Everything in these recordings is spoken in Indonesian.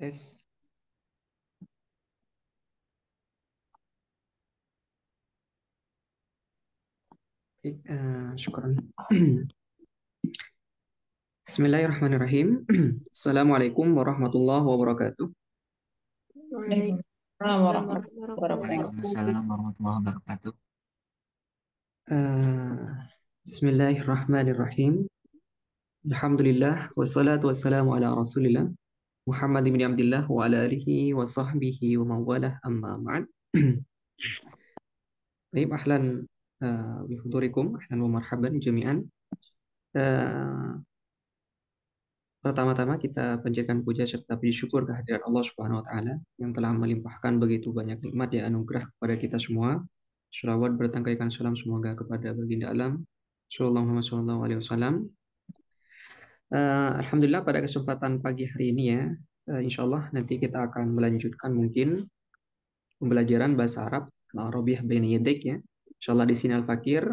Tes. Baik, syukran. Bismillahirrahmanirrahim. Assalamualaikum warahmatullahi wabarakatuh. Waalaikumsalam Waalaikumsalam warahmatullahi warahmatullahi wabarakatuh. Waalaikumsalam warahmatullahi wabarakatuh. Eh, Bismillahirrahmanirrahim. Alhamdulillah wassalatu wassalamu ala Rasulillah Muhammad bin Abdullah wa ala alihi wa sahbihi wa mawalah amma ba'd. Baik, ahlan bihudurikum, ahlan wa marhaban jami'an. Eh, Pertama-tama kita panjatkan puja serta puji syukur kehadirat Allah Subhanahu wa taala yang telah melimpahkan begitu banyak nikmat dan anugerah kepada kita semua. Shalawat bertangkaikan salam semoga kepada baginda alam sallallahu alaihi wasallam. Alhamdulillah pada kesempatan pagi hari ini ya, insya Allah nanti kita akan melanjutkan mungkin pembelajaran bahasa Arab Al-Arabiyyah Baina Yadik ya. Insya Allah di sini Al-Fakir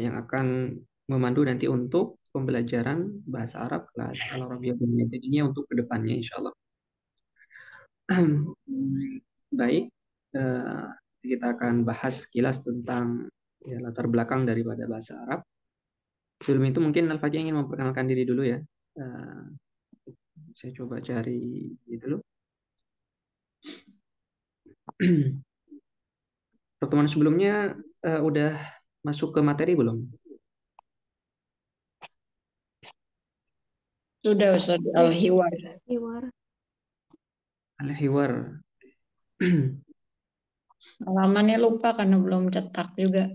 yang akan memandu nanti untuk pembelajaran bahasa Arab kelas Al-Arabiyyah Baina Yadik ini untuk kedepannya insya Allah. Baik, eh, kita akan bahas sekilas tentang ya, latar belakang daripada bahasa Arab. Sebelum itu mungkin Al-Fakir ingin memperkenalkan diri dulu ya. Eh, saya coba cari dulu. Pertemuan sebelumnya udah masuk ke materi belum? Sudah Ustaz Al-Hiwar. Iwar. Al-Hiwar. Halamannya lupa karena belum cetak juga.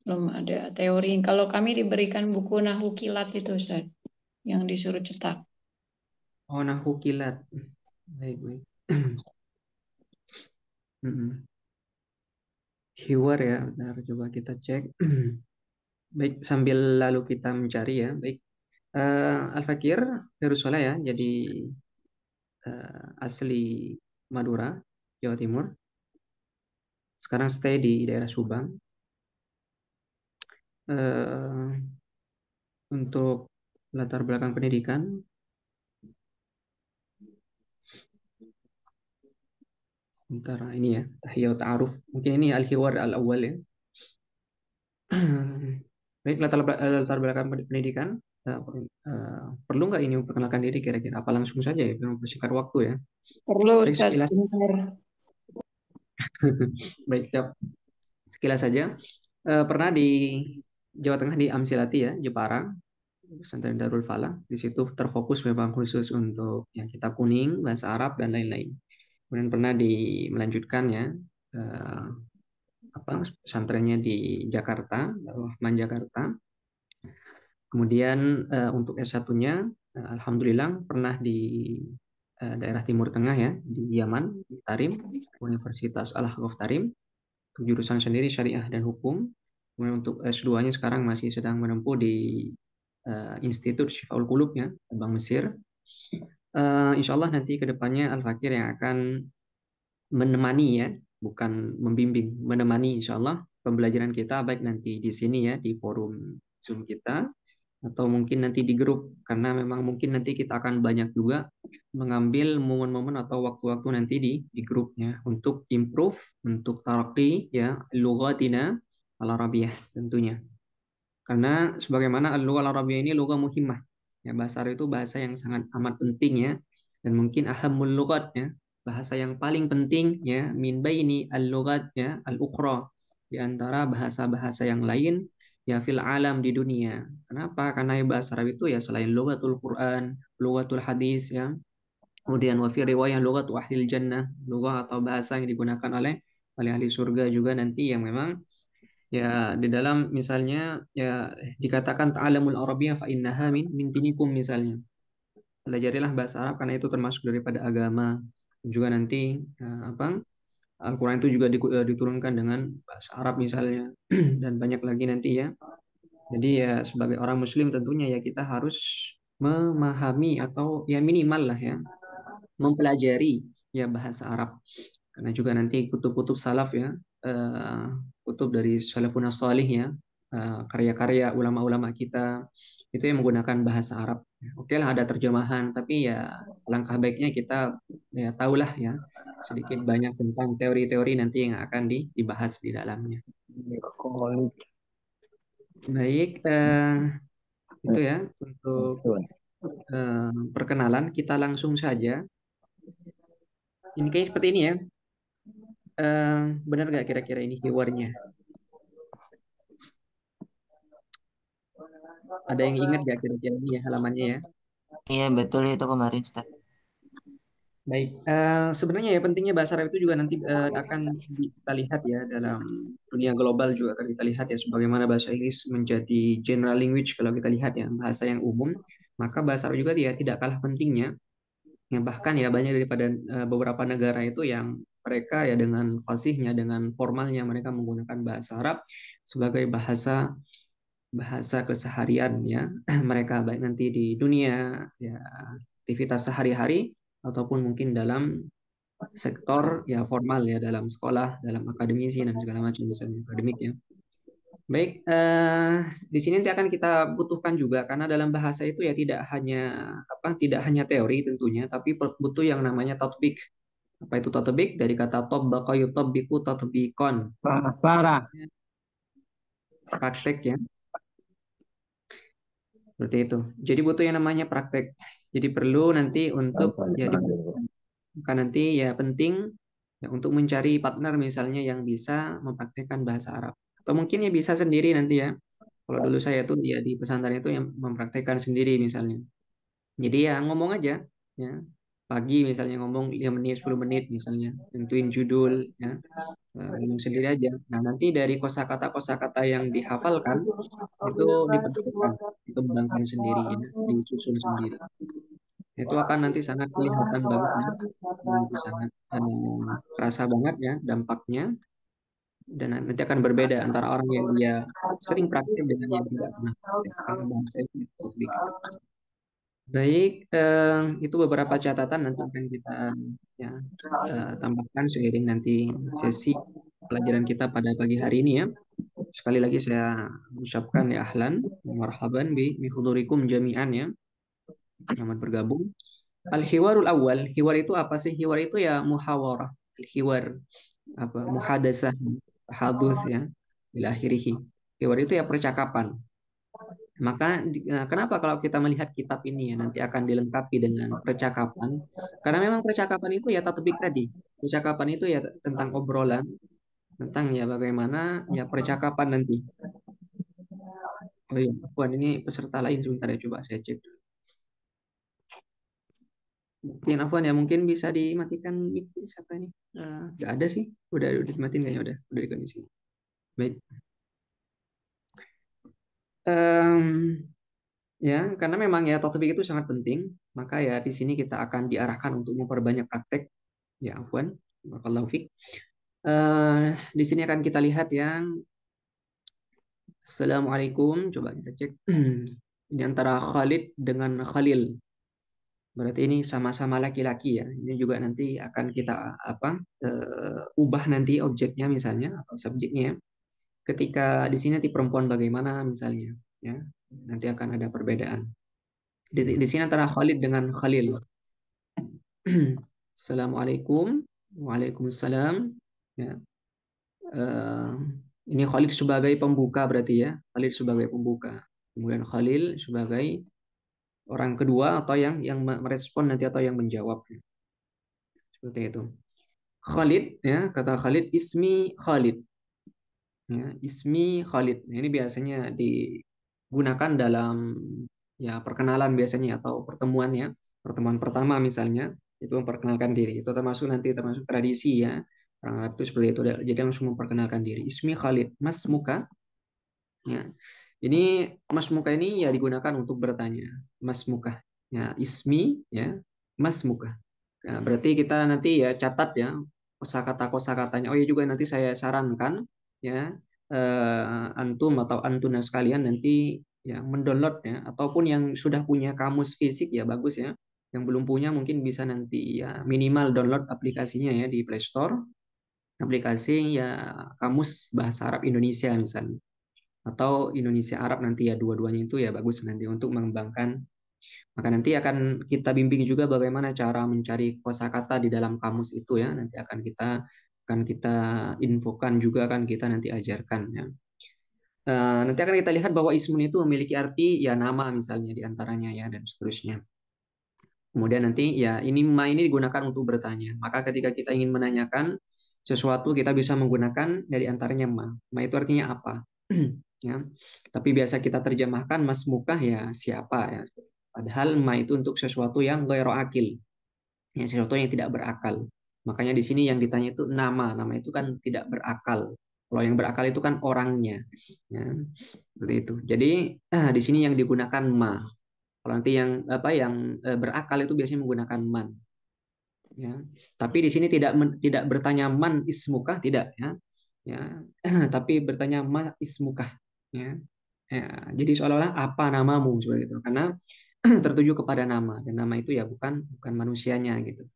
Belum ada teori. Kalau kami diberikan buku Nahwu Kilat itu Ustaz, yang disuruh cetak. Oh, Nahwu Kilat. Baik, baik. Hiwar ya, bentar coba kita cek. Baik, sambil lalu kita mencari ya. Baik, Al-Fakir Darussalam ya, jadi asli Madura, Jawa Timur. Sekarang stay di daerah Subang. Untuk latar belakang pendidikan, bentar ini ya, Tahiyat Ta'aruf. Mungkin ini Al-Hiwar Al-Awwal ya. Baik, latar belakang pendidikan. Perlu nggak ini memperkenalkan diri kira-kira? Apa langsung saja ya, mempersingkat waktu ya? Perlu Baik, Ustaz sekilas. bentar. Baik, siap. Sekilas saja. Pernah di Jawa Tengah di Amsilati ya, Jepara, pesantren Darul Falah. Di situ terfokus memang khusus untuk yang kitab kuning, bahasa Arab dan lain-lain. Kemudian pernah melanjutkan ya pesantrennya di Jakarta, Darul Rahman Jakarta. Kemudian untuk S1-nya, alhamdulillah pernah di daerah Timur Tengah ya, di Yaman, di Tarim, Universitas Al-Ahqaf Tarim, untuk jurusan sendiri syariah dan hukum. Kemudian untuk S2-nya sekarang masih sedang menempuh di Institut Syifaul Qulub ya, Bank Mesir. Insya Allah nanti ke depannya Al-Fakir yang akan menemani ya, bukan membimbing, menemani insya Allah pembelajaran kita baik nanti di sini ya, di forum Zoom kita, atau mungkin nanti di grup, karena memang mungkin nanti kita akan banyak juga mengambil momen-momen atau waktu-waktu nanti di grupnya untuk improve, untuk taraqi ya, lughatina al-Arabiyyah tentunya. Karena sebagaimana al-lughah al-Arabiyyah ini lughah muhimmah. Ya, bahasa Arab itu bahasa yang sangat amat penting ya, dan mungkin ahammul lughat ya, bahasa yang paling penting ya, min baini al-lughat ya, al-ukhra, di antara bahasa-bahasa yang lain ya fil alam di dunia. Kenapa? Karena bahasa Arab itu ya selain lughatul Quran, lughatul hadis ya, kemudian wa fi riwayah lughatu ahlil jannah, lughah atau bahasa yang digunakan oleh ahli surga juga nanti, yang memang ya di dalam misalnya ya dikatakan ta'alamul arabiyyah fa innaha min dinikum misalnya. Pelajarilah bahasa Arab karena itu termasuk daripada agama. Juga nanti Al-Quran itu juga diturunkan dengan bahasa Arab misalnya dan banyak lagi nanti ya. Jadi ya sebagai orang Muslim tentunya ya kita harus memahami atau ya minimal lah ya mempelajari ya bahasa Arab, karena juga nanti kutub-kutub salaf ya, kutub dari salafun salih ya, karya-karya ulama-ulama kita itu yang menggunakan bahasa Arab. Oke lah ada terjemahan, tapi ya langkah baiknya kita ya tahulah ya sedikit banyak tentang teori-teori nanti yang akan dibahas di dalamnya. Baik, itu ya untuk perkenalan. Kita langsung saja. Ini kayak seperti ini ya. Benar nggak kira-kira ini keywordnya? Ada yang ingat nggak kira-kira ini ya halamannya ya? Iya betul itu kemarin Ustaz. Baik, sebenarnya ya pentingnya bahasa Arab itu juga nanti akan kita lihat ya dalam dunia global juga akan kita lihat ya sebagaimana bahasa Inggris menjadi general language kalau kita lihat ya bahasa yang umum, maka bahasa Arab juga ya tidak kalah pentingnya. Ya, bahkan ya banyak daripada beberapa negara itu yang mereka ya dengan fasihnya, dengan formalnya mereka menggunakan bahasa Arab sebagai bahasa bahasa keseharian ya mereka baik nanti di dunia ya aktivitas sehari-hari ataupun mungkin dalam sektor ya formal ya dalam sekolah, dalam akademisi dan segala macam misalnya akademik ya. Baik, di sini nanti akan kita butuhkan juga karena dalam bahasa itu ya tidak hanya teori tentunya, tapi butuh yang namanya tatbik. Apa itu tatbik? Dari kata tabbaqa yutabbiqu tatbiqan. Parah. Praktek ya, seperti itu. Jadi butuh yang namanya praktek. Jadi perlu nanti untuk ya maka nanti ya penting ya, untuk mencari partner misalnya yang bisa mempraktekkan bahasa Arab. Atau mungkin ya bisa sendiri nanti ya. Kalau dulu saya tuh ya di pesantren itu yang mempraktekkan sendiri misalnya. Jadi ya ngomong aja ya. Pagi misalnya ngomong 5 menit 10 menit misalnya tentuin judul ya. Ngomong sendiri aja. Nah, nanti dari kosakata-kosakata yang dihafalkan itu dipraktekkan, dikembangkan sendiri ya, disusun sendiri. Itu akan nanti sangat kelihatan banget ya. Nanti sangat terasa banget ya dampaknya dan nanti akan berbeda antara orang yang dia sering praktik dengan yang tidak pernah praktik karena bahasa itu topik. Baik, itu beberapa catatan nanti akan kita ya, tambahkan seiring nanti sesi pelajaran kita pada pagi hari ini ya. Sekali lagi saya ucapkan ya ahlan, marhaban bi hudurikum jami'an ya. Selamat bergabung. Al-hiwarul awal, hiwar itu apa sih? Hiwar itu ya muhawarah. Hiwar apa muhadasah, tahadus ya. Ila akhirih. Hiwar itu ya percakapan. Maka kenapa kalau kita melihat kitab ini ya nanti akan dilengkapi dengan percakapan? Karena memang percakapan itu ya tatbik tadi. Percakapan itu ya tentang obrolan, tentang ya bagaimana ya percakapan nanti. Oh iya, Puan ini peserta lain sebentar ya coba saya cek. Mungkin Afwan ya mungkin bisa dimatikan mic siapa ini? Nggak ada sih, udah dimatiin kayaknya udah dikondisi. Baik. Em, ya karena memang ya topik itu sangat penting, maka ya di sini kita akan diarahkan untuk memperbanyak praktek. Ya Afwan, barakallahu fiik. Di sini akan kita lihat yang Assalamualaikum, coba kita cek. Ini antara Khalid dengan Khalil. Berarti ini sama-sama laki-laki ya. Ini juga nanti akan kita apa ubah nanti objeknya misalnya atau subjeknya. Ketika di sini nanti perempuan bagaimana misalnya, ya nanti akan ada perbedaan. Di sini antara Khalid dengan Khalil. Assalamualaikum, waalaikumsalam. Ya, eh, ini Khalid sebagai pembuka berarti ya. Khalid sebagai pembuka. Kemudian Khalil sebagai orang kedua atau yang merespon nanti atau yang menjawab. Seperti itu. Khalid ya kata Khalid ismi Khalid ya ismi Khalid. Nah, ini biasanya digunakan dalam ya perkenalan biasanya atau pertemuan ya pertemuan pertama misalnya itu memperkenalkan diri itu termasuk tradisi ya orang Arab itu seperti itu jadi langsung memperkenalkan diri ismi Khalid Mas Muka ya ini Mas Muka ini ya digunakan untuk bertanya Mas Muka ya ismi ya Mas Muka. Nah, berarti kita nanti ya catat ya kosakata-kosakatanya. Oh iya juga nanti saya sarankan ya antum atau antuna sekalian nanti ya mendownload ya ataupun yang sudah punya kamus fisik ya bagus ya. Yang belum punya mungkin bisa nanti ya minimal download aplikasinya ya di Play Store. Aplikasi ya kamus bahasa Arab Indonesia misalnya. atau Indonesia Arab nanti ya, dua-duanya itu ya bagus nanti untuk mengembangkan. Maka nanti akan kita bimbing juga bagaimana cara mencari kosakata di dalam kamus itu ya. Nanti akan kita infokan juga, akan kita nanti ajarkan ya. Nanti akan kita lihat bahwa ismun itu memiliki arti ya nama misalnya di antaranya ya, dan seterusnya. Kemudian nanti ya ini digunakan untuk bertanya. Maka ketika kita ingin menanyakan sesuatu, kita bisa menggunakan dari antaranya ma. Ma itu artinya apa? Ya. Tapi biasa kita terjemahkan mas mukah ya siapa ya. Padahal ma itu untuk sesuatu yang ghairu akil, ya, sesuatu yang tidak berakal. Makanya di sini yang ditanya itu nama. Nama itu kan tidak berakal. Kalau yang berakal itu kan orangnya. Ya, seperti itu. Jadi di sini yang digunakan ma. Kalau nanti yang berakal itu biasanya menggunakan man. Ya. Tapi di sini tidak bertanya man ismukah, tidak ya. Ya. Tapi bertanya ma ismukah. Ya. Ya. Jadi seolah-olah apa namamu seperti itu. Karena tertuju kepada nama, dan nama itu ya bukan manusianya gitu.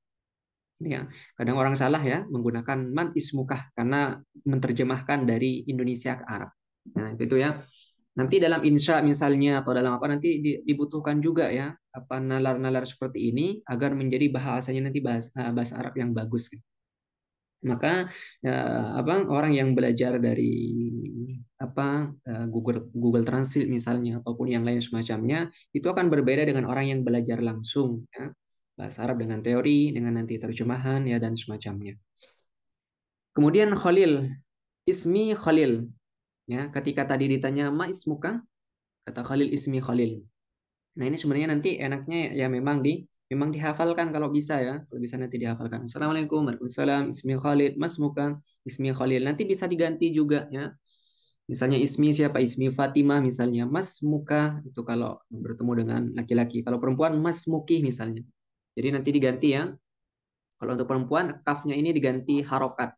Ya, kadang orang salah ya menggunakan man ismukah karena menerjemahkan dari Indonesia ke Arab. Nah, itu ya. Nanti dalam insya misalnya atau dalam apa nanti dibutuhkan juga ya apa nalar-nalar seperti ini agar menjadi bahasanya nanti bahasa Arab yang bagus. Maka orang yang belajar dari Google Google Translate misalnya ataupun yang lain semacamnya itu akan berbeda dengan orang yang belajar langsung ya, bahasa Arab dengan teori, dengan nanti terjemahan ya dan semacamnya. Kemudian Khalil, ismi Khalil ya, ketika tadi ditanya ma ismuka, kata Khalil ismi Khalil. Nah, ini sebenarnya nanti enaknya ya memang dihafalkan kalau bisa ya. Kalau bisa nanti dihafalkan. Assalamualaikum warahmatullahi wabarakatuh. Ismi Khalid, Mas Muka, Ismi Khalil. Nanti bisa diganti juga ya. Misalnya ismi siapa? Ismi Fatimah misalnya. Mas Muka itu kalau bertemu dengan laki-laki. Kalau perempuan Mas Muki misalnya. Jadi nanti diganti ya. Kalau untuk perempuan kafnya ini diganti harokat.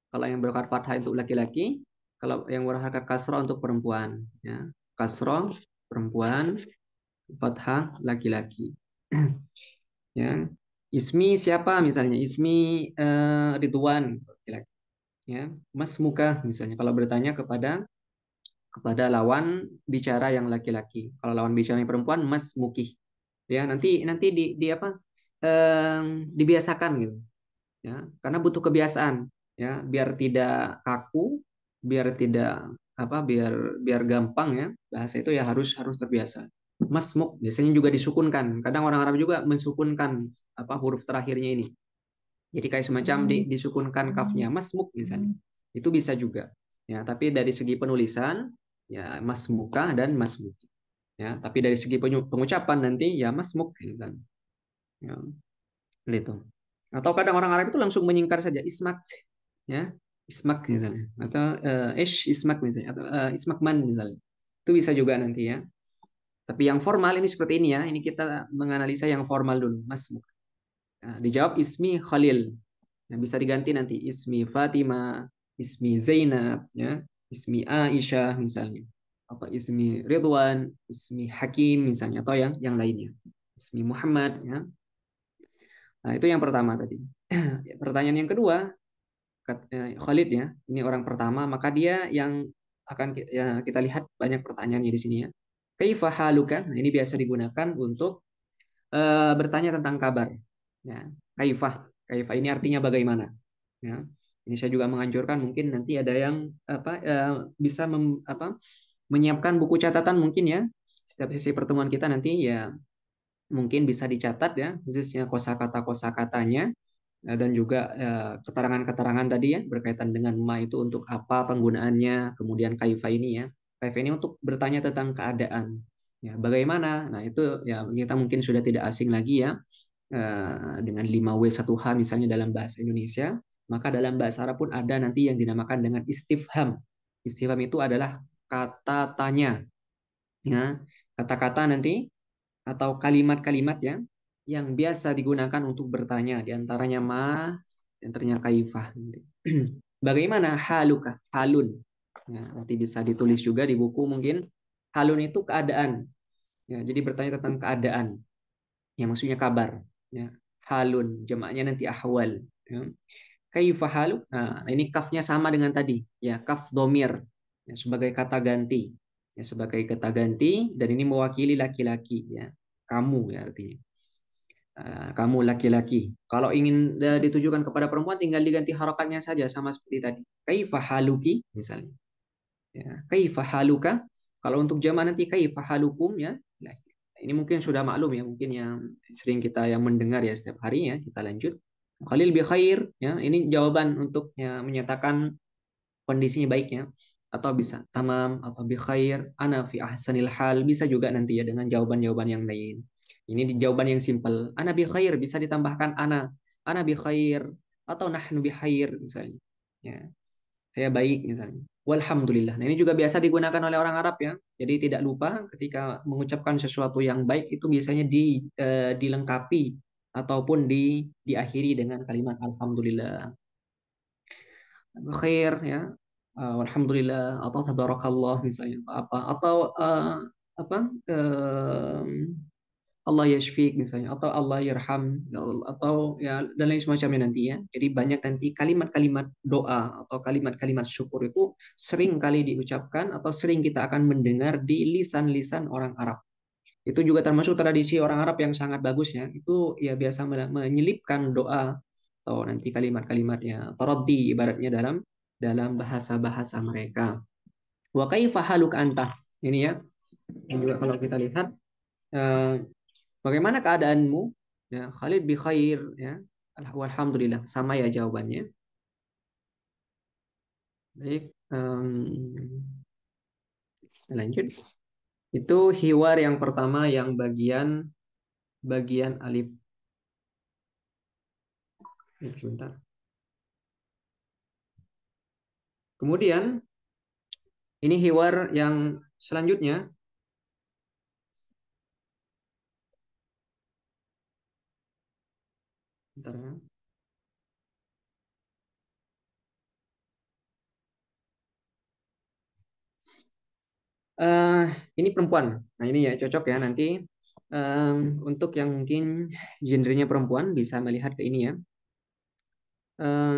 Kalau yang berharokat fathah untuk laki-laki, kalau yang berharokat kasroh untuk perempuan ya. Kasroh perempuan, fathah laki-laki. Ya. Ismi siapa misalnya? Ismi Ridwan laki-laki. Ya. Mas Muka misalnya kalau bertanya kepada lawan bicara yang laki-laki. Kalau lawan bicara yang perempuan, Mas Muki. Ya, nanti di apa? Dibiasakan gitu. Ya, karena butuh kebiasaan ya, biar tidak kaku, biar tidak biar biar gampang ya. Bahasa itu ya harus terbiasa. Masmuk biasanya juga disukunkan. Kadang orang Arab juga mensukunkan huruf terakhirnya ini. Jadi kayak semacam disukunkan kafnya masmuk misalnya. Itu bisa juga. Ya, tapi dari segi penulisan ya masmuka dan masmuk. Ya, tapi dari segi pengucapan nanti ya masmuk gitu kan. Ya, gitu. Atau kadang orang Arab itu langsung menyingkar saja ismak ya. Ismak misalnya atau ismak misalnya atau ismak man misalnya. Itu bisa juga nanti ya. Tapi yang formal ini seperti ini ya. Ini kita menganalisa yang formal dulu, masmuk. Nah, dijawab ismi Khalil. Nah, bisa diganti nanti ismi Fatima, ismi Zainab, ya, ismi Aisyah misalnya, atau ismi Ridwan, ismi Hakim misalnya, atau yang lainnya, ismi Muhammad. Ya. Nah, itu yang pertama tadi. Pertanyaan yang kedua, Khalid ya, ini orang pertama, maka dia yang akan ya, kita lihat banyak pertanyaannya di sini ya. Kaifa haluka? Nah, ini biasa digunakan untuk bertanya tentang kabar. Ya, kaifah. Kaifah ini artinya bagaimana. Ya. Ini saya juga menganjurkan mungkin nanti ada yang bisa menyiapkan buku catatan mungkin ya. Setiap sesi pertemuan kita nanti ya mungkin bisa dicatat ya, khususnya kosakata-kosakatanya dan juga keterangan-keterangan tadi ya berkaitan dengan ma itu untuk apa penggunaannya, kemudian kaifa ini ya. Kaifa ini untuk bertanya tentang keadaan. Ya, bagaimana? Nah, itu ya kita mungkin sudah tidak asing lagi ya dengan 5W1H misalnya dalam bahasa Indonesia, maka dalam bahasa Arab pun ada nanti yang dinamakan dengan istifham. Istifham itu adalah kata tanya. Ya, kata-kata nanti atau kalimat-kalimat ya yang biasa digunakan untuk bertanya, di antaranya ma, di antaranya kaifah. Bagaimana haluka? Halun. Ya, nanti bisa ditulis juga di buku mungkin. Halun itu keadaan. Ya, jadi bertanya tentang keadaan. Ya, maksudnya kabar. Ya, halun, jamaknya nanti ahwal. Ya. Kaifa halu? Nah, ini kafnya sama dengan tadi. Ya, kaf domir. ya, sebagai kata ganti, ya, sebagai kata ganti, dan ini mewakili laki-laki, ya, kamu ya artinya. Kamu laki-laki. Kalau ingin ditujukan kepada perempuan, tinggal diganti harokatnya saja sama seperti tadi. Kaifa haluki misalnya. Ya, kaifa haluka. Kalau untuk jamaah nanti kaifa halukum ya. Nah, ini mungkin sudah maklum ya, mungkin yang sering kita yang mendengar ya setiap hari ya. Kita lanjut. Khalil bi khair ya. Ini jawaban untuk ya, menyatakan kondisinya baik ya. Atau bisa tamam atau bi khair, ana fi ahsanil hal, bisa juga nanti ya dengan jawaban-jawaban yang lain. Ini di jawaban yang simpel. Ana bi khair bisa ditambahkan ana bi khair atau nahnu bi khair misalnya. Ya, saya baik misalnya. Walhamdulillah. Nah, ini juga biasa digunakan oleh orang Arab ya. Jadi tidak lupa ketika mengucapkan sesuatu yang baik itu biasanya dilengkapi ataupun diakhiri dengan kalimat alhamdulillah. Khair ya. Alhamdulillah atau tabarakallah misalnya atau apa Allah yashfik misalnya atau Allah yarham atau ya dan lain semacamnya nanti ya. Jadi banyak nanti kalimat-kalimat doa atau kalimat-kalimat syukur itu sering kali diucapkan atau sering kita akan mendengar di lisan-lisan orang Arab. Itu juga termasuk tradisi orang Arab yang sangat bagus ya. Itu ya biasa menyelipkan doa atau nanti kalimat-kalimatnya taraddi ibaratnya dalam dalam bahasa-bahasa mereka. Wa kaifa haluk anta? Ini ya. Dan juga kalau kita lihat eh, bagaimana keadaanmu? Ya, Khalid bi khair ya. Alhamdulillah sama ya jawabannya. Baik, lanjut. Itu hiwar yang pertama yang bagian bagian alif. Sebentar. Kemudian ini hiwar yang selanjutnya. Bentar ya. Eh, ini perempuan. Nah ini ya cocok ya nanti untuk yang mungkin genrenya perempuan bisa melihat ke ini ya.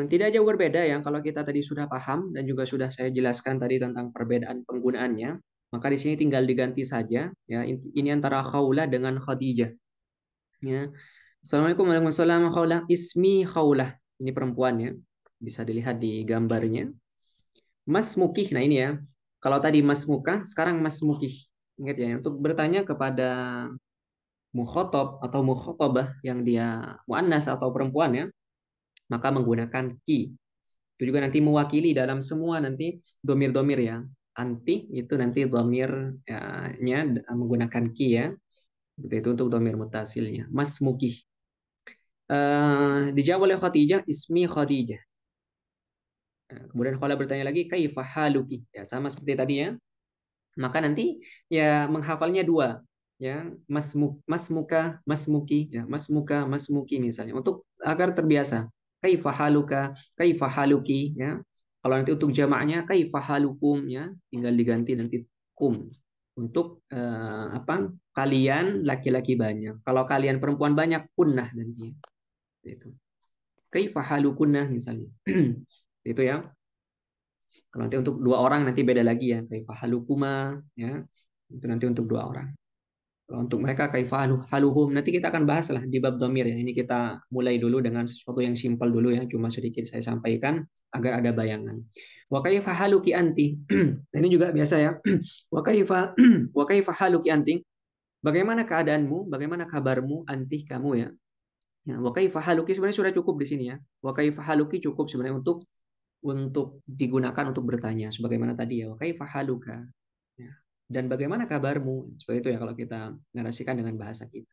Tidak jauh berbeda ya kalau kita tadi sudah paham dan juga sudah saya jelaskan tadi tentang perbedaan penggunaannya. Maka di sini tinggal diganti saja ya. Ini antara Khawlah dengan Khadijah. Ya. Assalamualaikum warahmatullahi wabarakatuh. Khawlah ismi Khawlah. Ini perempuan ya. Bisa dilihat di gambarnya. Mas Mukih. Nah ini ya. Kalau tadi Mas Muka, sekarang Mas Mukih. Ingat ya, untuk bertanya kepada mukhotob atau mukhotobah yang dia muannas atau perempuan ya, maka menggunakan ki. Itu juga nanti mewakili dalam semua nanti domir-domir ya. Anti itu nanti domirnya menggunakan ki ya. Seperti itu untuk domir mutasilnya. Mas Mukih. Dijawab oleh Khadijah, ismi Khadijah. Kemudian Khala bertanya lagi, kaifa haluki? Ya, sama seperti tadi ya. Maka nanti ya menghafalnya dua. Ya, mas muka, mas muki, ya, mas muka, mas muki misalnya. Untuk agar terbiasa. Kaifa haluka, kaifa haluki, ya. Kalau nanti untuk jamaknya kaifa halukum, ya, tinggal diganti nanti kum. Untuk apa? Kalian laki-laki banyak. Kalau kalian perempuan banyak, kunnah nanti. Itu. Kaifa halukunnah misalnya. Itu ya. Kalau nanti untuk dua orang nanti beda lagi ya. Kaifa halukuma ya. Itu nanti untuk dua orang. Kalau untuk mereka kaifa haluhum nanti kita akan bahas lah di bab domir ya. Ini kita mulai dulu dengan sesuatu yang simpel dulu ya. Cuma sedikit saya sampaikan agar ada bayangan. Wa kaifa haluki anti. Nah, ini juga biasa ya. Wa kaifa wa kaifa haluki anti. Bagaimana keadaanmu? Bagaimana kabarmu anti kamu ya? Ya, wa kaifa haluki sebenarnya sudah cukup di sini ya. Wa kaifa haluki cukup sebenarnya untuk digunakan untuk bertanya sebagaimana tadi ya wa kaifa haluka ya. Dan bagaimana kabarmu seperti itu ya kalau kita narasikan dengan bahasa kita,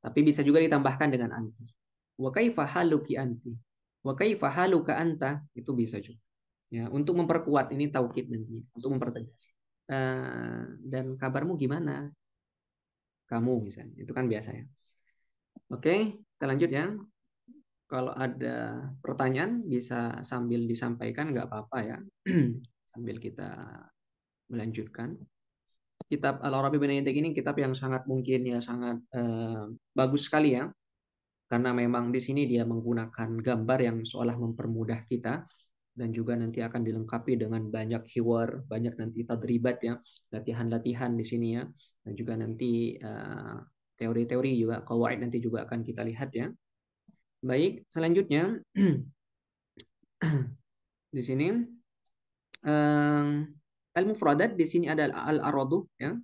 tapi bisa juga ditambahkan dengan anti, wa kaifa haluki anti, wa kaifa haluka anta, itu bisa juga ya untuk memperkuat ini taukid nanti untuk mempertegas. Dan kabarmu gimana kamu misalnya itu kan biasa ya. Oke, kita lanjut ya. Kalau ada pertanyaan bisa sambil disampaikan nggak apa-apa ya. Sambil kita melanjutkan. Kitab Al-Arabi bin Yantik ini kitab yang sangat mungkin ya sangat bagus sekali ya. Karena memang di sini dia menggunakan gambar yang seolah mempermudah kita dan juga nanti akan dilengkapi dengan banyak hiwar, banyak nanti tadribat ya, latihan-latihan di sini ya, dan juga nanti teori-teori juga, qawaid nanti juga akan kita lihat ya. Baik, selanjutnya di sini al-mufradat di sini adalah al-aradu ya.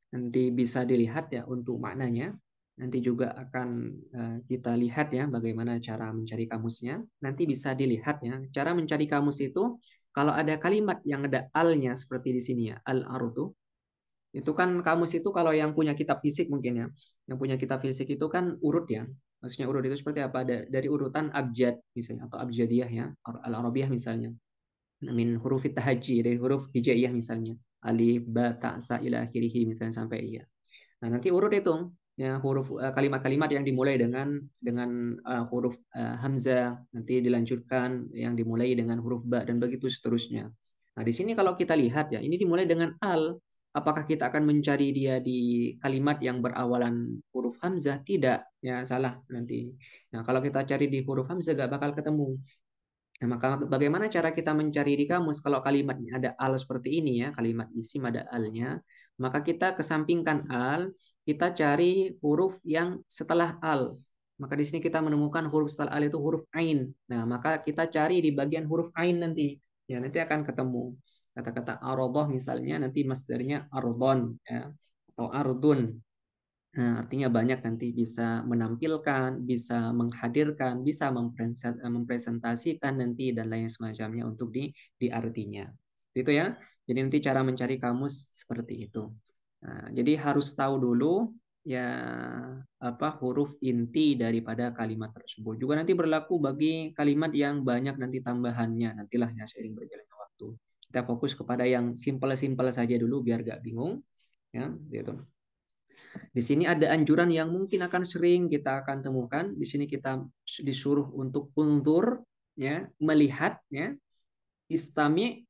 Nanti bisa dilihat ya untuk maknanya. Nanti juga akan kita lihat ya bagaimana cara mencari kamusnya. Nanti bisa dilihat ya. Cara mencari kamus itu kalau ada kalimat yang ada al-nya seperti di sini ya, al-ardu. Itu kan kamus itu kalau yang punya kitab fisik mungkin ya. Yang punya kitab fisik itu kan urut ya. Maksudnya urut itu seperti apa? Dari urutan abjad misalnya atau abjadiyah ya, al-arabiyah misalnya. Min huruf tahaji dari huruf hijaiyah misalnya. Alif, ba, ta, sa ila akhirih misalnya sampai iya. Nah, nanti urut itu ya huruf kalimat-kalimat yang dimulai dengan huruf hamzah, nanti dilanjutkan yang dimulai dengan huruf ba dan begitu seterusnya. Nah, di sini kalau kita lihat ya, ini dimulai dengan al. Apakah kita akan mencari dia di kalimat yang berawalan huruf hamzah? Tidak, ya salah nanti. Nah, kalau kita cari di huruf hamzah gak bakal ketemu. Nah, maka bagaimana cara kita mencari di kamus kalau kalimatnya ada al seperti ini ya, kalimat isim ada alnya, maka kita kesampingkan al, kita cari huruf yang setelah al. Maka di sini kita menemukan huruf setelah al itu huruf ain. Nah, maka kita cari di bagian huruf ain nanti. Ya, nanti akan ketemu. Kata-kata arodoh misalnya nanti masdarnya ardon ya, atau ardun. Nah, artinya banyak nanti bisa menampilkan, bisa menghadirkan, bisa mempresentasikan nanti dan lain semacamnya untuk di artinya. Itu ya. Jadi nanti cara mencari kamus seperti itu. Nah, jadi harus tahu dulu ya apa huruf inti daripada kalimat tersebut. Juga nanti berlaku bagi kalimat yang banyak nanti tambahannya. Nantilah ya seiring berjalannya waktu. Kita fokus kepada yang simple-simple saja dulu biar gak bingung ya, gitu. Di sini ada anjuran yang mungkin akan sering kita akan temukan. Di sini kita disuruh untuk untur, ya, melihat, ya, istami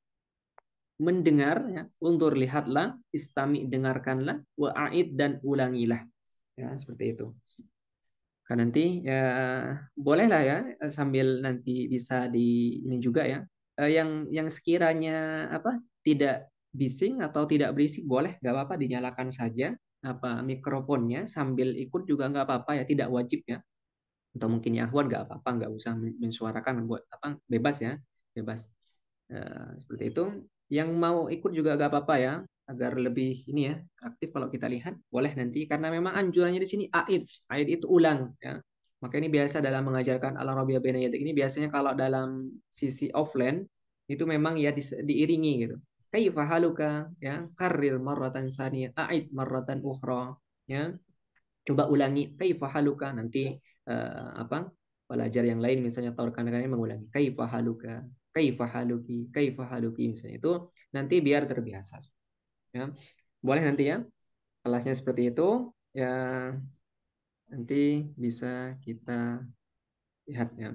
mendengar, ya, untur lihatlah, istami dengarkanlah, wa'id dan ulangilah, ya seperti itu. Kan nanti ya bolehlah ya sambil nanti bisa di ini juga ya. Yang sekiranya apa tidak bising atau tidak berisik boleh nggak apa-apa dinyalakan saja apa mikrofonnya sambil ikut juga nggak apa-apa ya tidak wajib ya atau mungkin ya Ahwan nggak apa-apa nggak usah mensuarakan buat apa bebas ya bebas. Seperti itu yang mau ikut juga nggak apa-apa ya agar lebih ini ya aktif kalau kita lihat boleh nanti karena memang anjurannya di sini aid itu ulang ya maka ini biasa dalam mengajarkan al-arabiyah baina yadik ini biasanya kalau dalam sisi offline itu memang ya diiringi gitu kaifa haluka ya karrir marratan saniyah aid marratan ukhra ya coba ulangi kaifa haluka nanti apa pelajar yang lain misalnya atau rekan-rekannya mengulangi kaifa haluka kaifa haluki misalnya itu nanti biar terbiasa ya boleh nanti ya kelasnya seperti itu ya nanti bisa kita lihat ya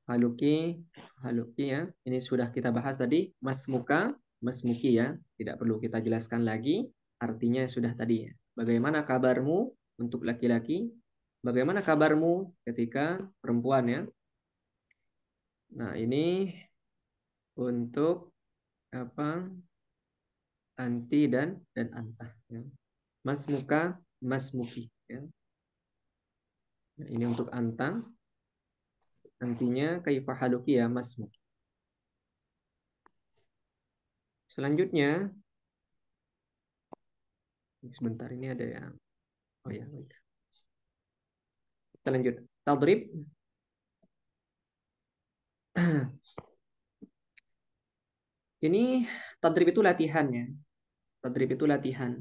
haluki haluki ya ini sudah kita bahas tadi mas muki ya tidak perlu kita jelaskan lagi artinya sudah tadi ya bagaimana kabarmu untuk laki-laki bagaimana kabarmu ketika perempuan ya nah ini untuk apa anti dan antah ya. Mas muka mas muki ya. Nah, ini untuk antang nantinya kaifa haluki ya mas muki selanjutnya sebentar ini ada yang oh ya kita lanjut tadrib ini tadrib itu latihannya tadrib itu latihan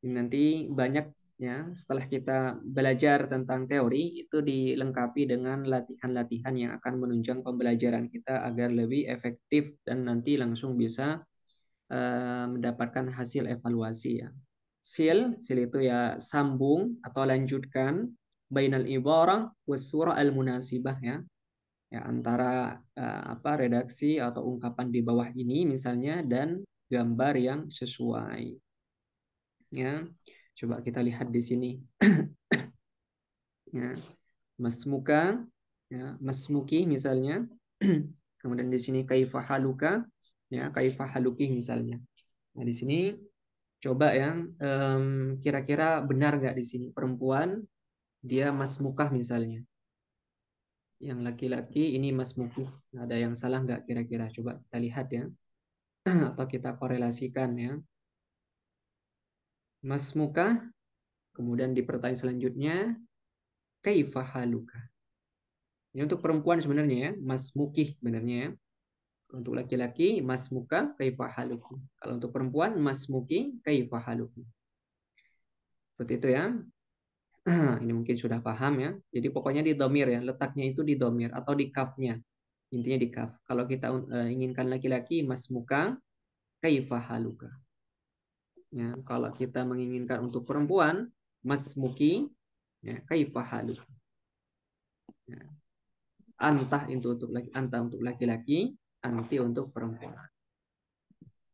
nanti banyak ya setelah kita belajar tentang teori itu dilengkapi dengan latihan-latihan yang akan menunjang pembelajaran kita agar lebih efektif dan nanti langsung bisa mendapatkan hasil evaluasi ya. Sil itu ya sambung atau lanjutkan bainal ibarah was surah al munasibah ya. Ya antara apa redaksi atau ungkapan di bawah ini misalnya dan gambar yang sesuai. Ya. Coba kita lihat di sini. Ya. Masmuka ya, masmuki misalnya. Kemudian di sini kaifa haluka, ya kaifa haluki misalnya. Nah, di sini coba ya, kira-kira benar nggak di sini perempuan dia masmukah misalnya. Yang laki-laki ini masmukih. Ada yang salah nggak kira-kira? Coba kita lihat ya. Atau kita korelasikan ya. Masmukah, kemudian di pertanyaan selanjutnya, kaifa haluka. Ini untuk perempuan sebenarnya ya, masmukih sebenarnya ya. Untuk laki-laki, masmuka, kaifa haluki. Kalau untuk perempuan, masmuki, kaifa haluki. Seperti itu ya. Ini mungkin sudah paham ya. Jadi pokoknya di domir ya, letaknya itu di domir atau di kafnya. Intinya di kaf. Kalau kita inginkan laki-laki, masmuka, kaifa haluka. Ya, kalau kita menginginkan untuk perempuan, masmuki, ya, kaifa haluka. Ya. Anta untuk laki-laki, anti untuk perempuan.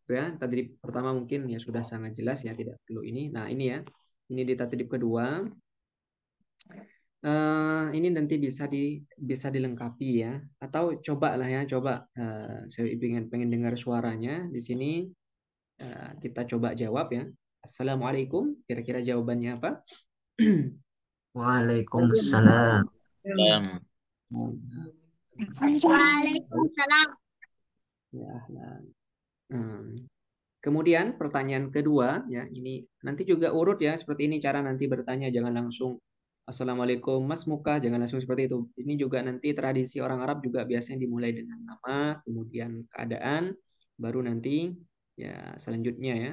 Itu ya, tadrib pertama mungkin ya sudah sangat jelas ya, tidak perlu ini. Nah, ini ya. Ini di tadrib kedua. Ini nanti bisa dilengkapi ya, atau coba lah ya, saya pengen dengar suaranya di sini. Kita coba jawab ya. Assalamualaikum, kira-kira jawabannya apa? Waalaikumsalam. Waalaikumsalam. Ya, nah. Kemudian pertanyaan kedua ya, ini nanti juga urut ya, seperti ini cara nanti bertanya, jangan langsung Assalamualaikum Mas Muka, jangan langsung seperti itu. Ini juga nanti tradisi orang Arab juga biasanya dimulai dengan nama, kemudian keadaan, baru nanti ya selanjutnya ya.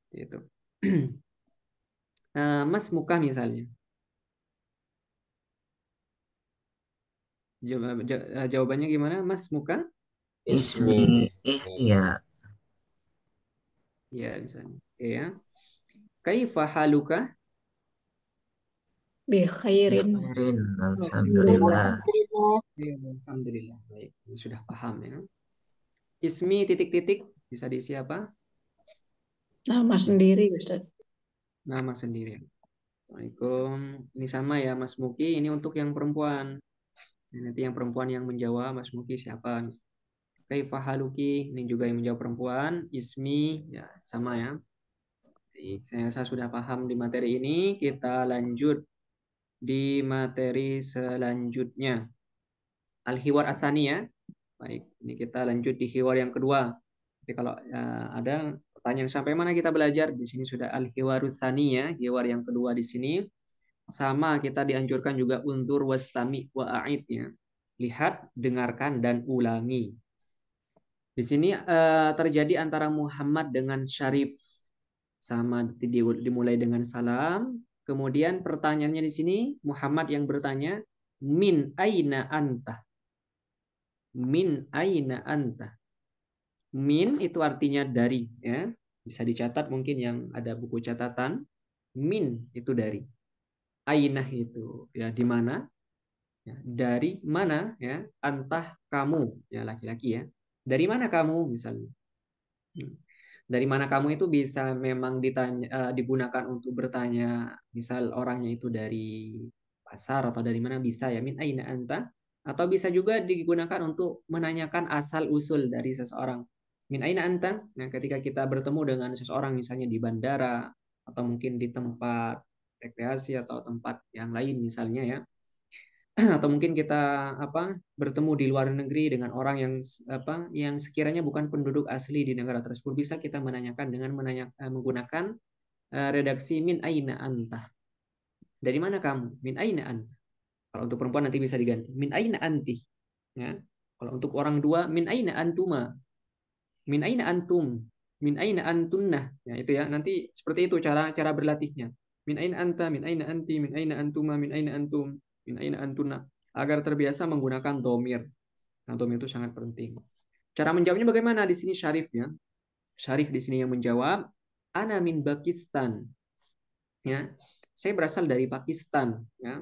Itu. Mas Muka misalnya. Jawabannya gimana Mas Muka? Ismi. Iya. Ya, misalnya. Oke ya. Kaifa haluka? Bi khairin. Khairin. Alhamdulillah. Ya, alhamdulillah. Baik, ini sudah paham ya. Ismi titik-titik bisa diisi apa? Nama sendiri, Ustaz. Nama sendiri. Assalamualaikum. Ini sama ya Mas Muki. Ini untuk yang perempuan. Nanti yang perempuan yang menjawab Mas Muki siapa? Kaifa haluki. Ini juga yang menjawab perempuan. Ismi ya sama ya. Baik, saya sudah paham di materi ini. Kita lanjut di materi selanjutnya. Al-Hiwar Asani ya. Baik, ini kita lanjut di hiwar yang kedua. Jadi kalau ada pertanyaan sampai mana kita belajar, di sini sudah al-hiwarus tsani ya, hiwar yang kedua di sini. Sama kita dianjurkan juga undur wastami wa a'id ya. Lihat, dengarkan dan ulangi. Di sini terjadi antara Muhammad dengan Syarif. Sama dimulai dengan salam. Kemudian pertanyaannya di sini Muhammad yang bertanya, min aina anta? Min aina anta? Min itu artinya dari ya. Bisa dicatat mungkin yang ada buku catatan. Min itu dari. Ainah itu ya di mana? Ya, dari mana ya? Antah kamu ya laki-laki ya. Dari mana kamu misalnya? Dari mana kamu itu bisa memang digunakan untuk bertanya, misal orangnya itu dari pasar atau dari mana bisa ya, min aina anta, atau bisa juga digunakan untuk menanyakan asal usul dari seseorang. Min aina anta, nah ketika kita bertemu dengan seseorang misalnya di bandara atau mungkin di tempat rekreasi atau tempat yang lain misalnya ya, atau mungkin kita bertemu di luar negeri dengan orang yang sekiranya bukan penduduk asli di negara tersebut, bisa kita menanyakan dengan menggunakan redaksi min aina anta. Dari mana kamu? Min aina anta. Kalau untuk perempuan nanti bisa diganti min aina anti. Ya. Kalau untuk orang dua min aina antuma. Min aina antum. Min aina antunna. Ya, itu ya. Nanti seperti itu cara berlatihnya. Min aina anta, min aina anti, min aina antuma, min aina antum, min aina antuna. Agar terbiasa menggunakan domir. Nah, domir itu sangat penting. Cara menjawabnya bagaimana? Di sini Syarif ya. Syarif di sini yang menjawab, ana min Pakistan. Ya. Saya berasal dari Pakistan, ya.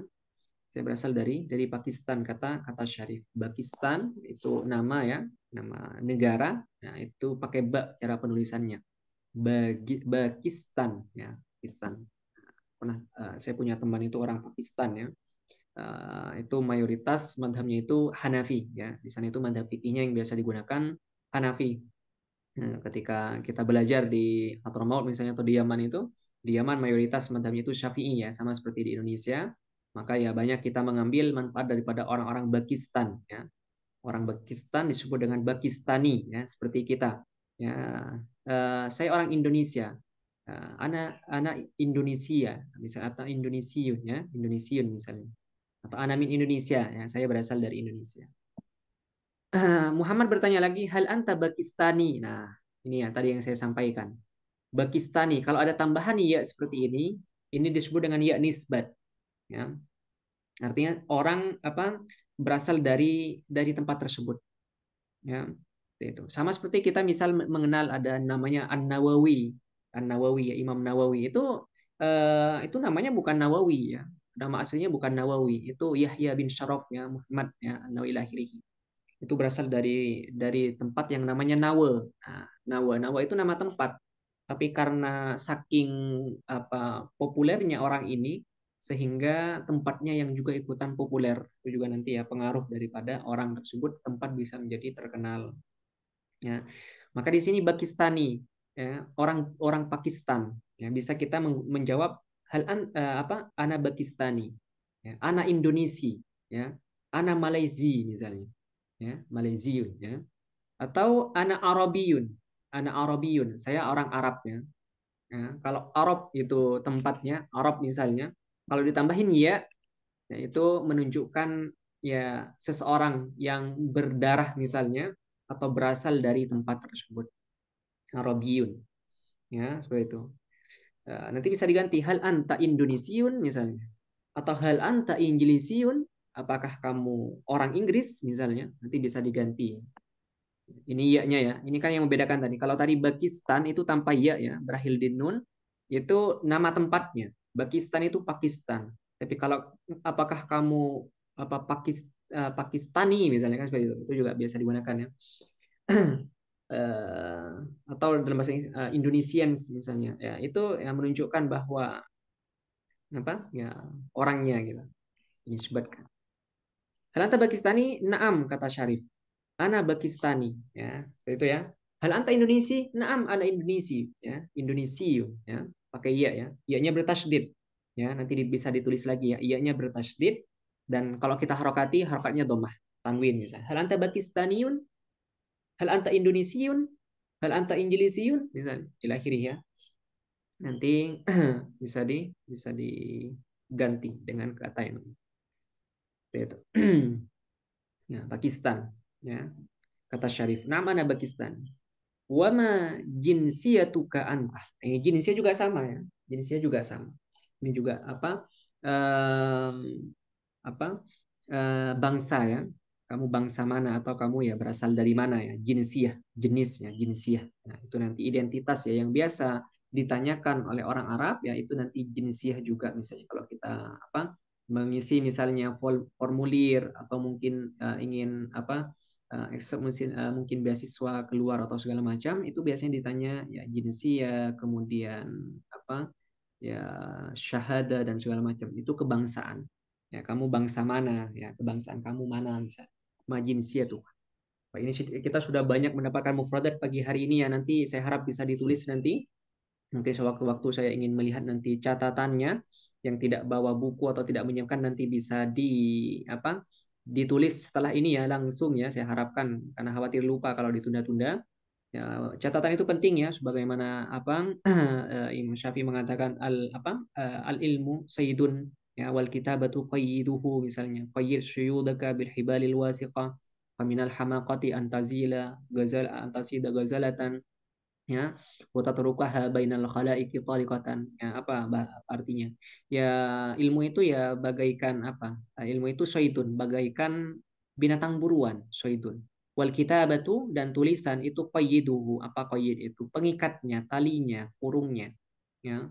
Saya berasal dari Pakistan, kata Syarif. Pakistan itu nama ya, nama negara. Nah, itu pakai ba cara penulisannya. Pakistan ya, Pakistan. Pernah saya punya teman itu orang Pakistan ya. itu mayoritas madhabnya itu Hanafi ya. Di sana itu madhab fikihnya yang biasa digunakan Hanafi. Nah, ketika kita belajar di Hadramaut misalnya atau di Yaman itu, di Yaman mayoritas madhabnya itu Syafi'i ya, sama seperti di Indonesia. Maka ya banyak kita mengambil manfaat daripada orang-orang Pakistan ya. Orang Pakistan disebut dengan Pakistani ya, seperti kita. Ya, saya orang Indonesia. Anak Indonesia, misalnya atau Indonesiun ya, Indonesiun misalnya. Atau anak min Indonesia ya, saya berasal dari Indonesia. Muhammad bertanya lagi, hal anta Pakistani? Nah, ini ya tadi yang saya sampaikan. Pakistani, kalau ada tambahan ya seperti ini disebut dengan ya nisbat. Ya. Artinya orang apa berasal dari tempat tersebut. Ya, itu. Sama seperti kita misal mengenal ada namanya An-Nawawi. An-Nawawi ya, Imam Nawawi itu namanya bukan Nawawi ya. Nama aslinya bukan Nawawi, itu Yahya bin Syaraf ya, Muhammad ya, An-Nawawi lahirihi. Itu berasal dari tempat yang namanya Nawa. Nah, Nawa itu nama tempat. Tapi karena saking populernya orang ini sehingga tempatnya yang juga ikutan populer. Itu juga nanti ya pengaruh daripada orang tersebut tempat bisa menjadi terkenal. Ya. Maka di sini Pakistani ya, orang orang Pakistan ya bisa kita menjawab ana Pakistani ya, ana Indonesia ya, ana Malaysia misalnya ya, Malaysiun ya, atau ana Arabiyun, saya orang Arab ya. Ya, kalau Arab itu tempatnya Arab misalnya, kalau ditambahin ya itu menunjukkan ya seseorang yang berdarah misalnya atau berasal dari tempat tersebut. Arabiyun ya seperti itu. Nanti bisa diganti hal anta Indonesiun misalnya atau hal anta Inggilisiun, apakah kamu orang Inggris misalnya, nanti bisa diganti. Ini iya-nya ya. Ini kan yang membedakan tadi. Kalau tadi Pakistan itu tanpa iya ya, berakhir di nun, itu nama tempatnya. Pakistan itu Pakistan. Tapi kalau apakah kamu Pakistani misalnya kan seperti itu. Itu juga biasa digunakan ya. Eh, atau dalam bahasa Indonesians misalnya ya, itu yang menunjukkan bahwa ya orangnya gitu. Ini disebutkan. Hal anta Pakistani? Naam kata Syarif. Ana Pakistani ya. Seperti itu ya. Hal anta Indonesia? Naam ana Indonesia ya. Indonesia ya. Pakai iya ya. Iya-nya bertasydid. Ya, nanti bisa ditulis lagi ya. Iya-nya bertasydid dan kalau kita harokati harokatnya domah tanwin misalnya. Hal anta Pakistaniun? Hal anta Indonesiun? Hal anta Inggilisiun? Misalnya ila akhirih ya. Nanti bisa diganti dengan kata yang itu. Ya, Pakistan ya. Kata Syarif, namanya Pakistan. Wama jinsiyatuka anta. Ini jinsnya juga sama ya. Jinsnya juga sama. Ini juga em, apa bangsa ya. Kamu bangsa mana atau kamu ya berasal dari mana ya? Jinsiyah, jenisnya, jinsiyah. Nah, itu nanti identitas ya yang biasa ditanyakan oleh orang Arab ya itu nanti jinsiyah juga misalnya kalau kita mengisi misalnya formulir atau mungkin ingin mungkin beasiswa keluar atau segala macam itu biasanya ditanya ya jinsiyah kemudian apa ya syahada dan segala macam itu kebangsaan ya kamu bangsa mana ya kebangsaan kamu mana misalnya majinsia tuh. Wah, ini kita sudah banyak mendapatkan mufradat pagi hari ini ya nanti saya harap bisa ditulis nanti sewaktu-waktu saya ingin melihat nanti catatannya yang tidak bawa buku atau tidak menyiapkan nanti bisa ditulis setelah ini ya langsung ya saya harapkan karena khawatir lupa kalau ditunda-tunda. Ya, catatan itu penting ya sebagaimana Imam Syafi'i mengatakan al ilmu sayyidun ya wal kitabatu qayyiduhu misalnya qayyid syuyudaka bil hibalil wasiqah faminal hamaqati antazila antasida ghazalatan ya wa tatrukaha bainal khalaiqi tariqatan ya artinya ya ilmu itu ya bagaikan ilmu itu sayyidun bagaikan binatang buruan sayyidun wal kitabatu dan tulisan itu qayyiduhu qayyid itu pengikatnya talinya kurungnya ya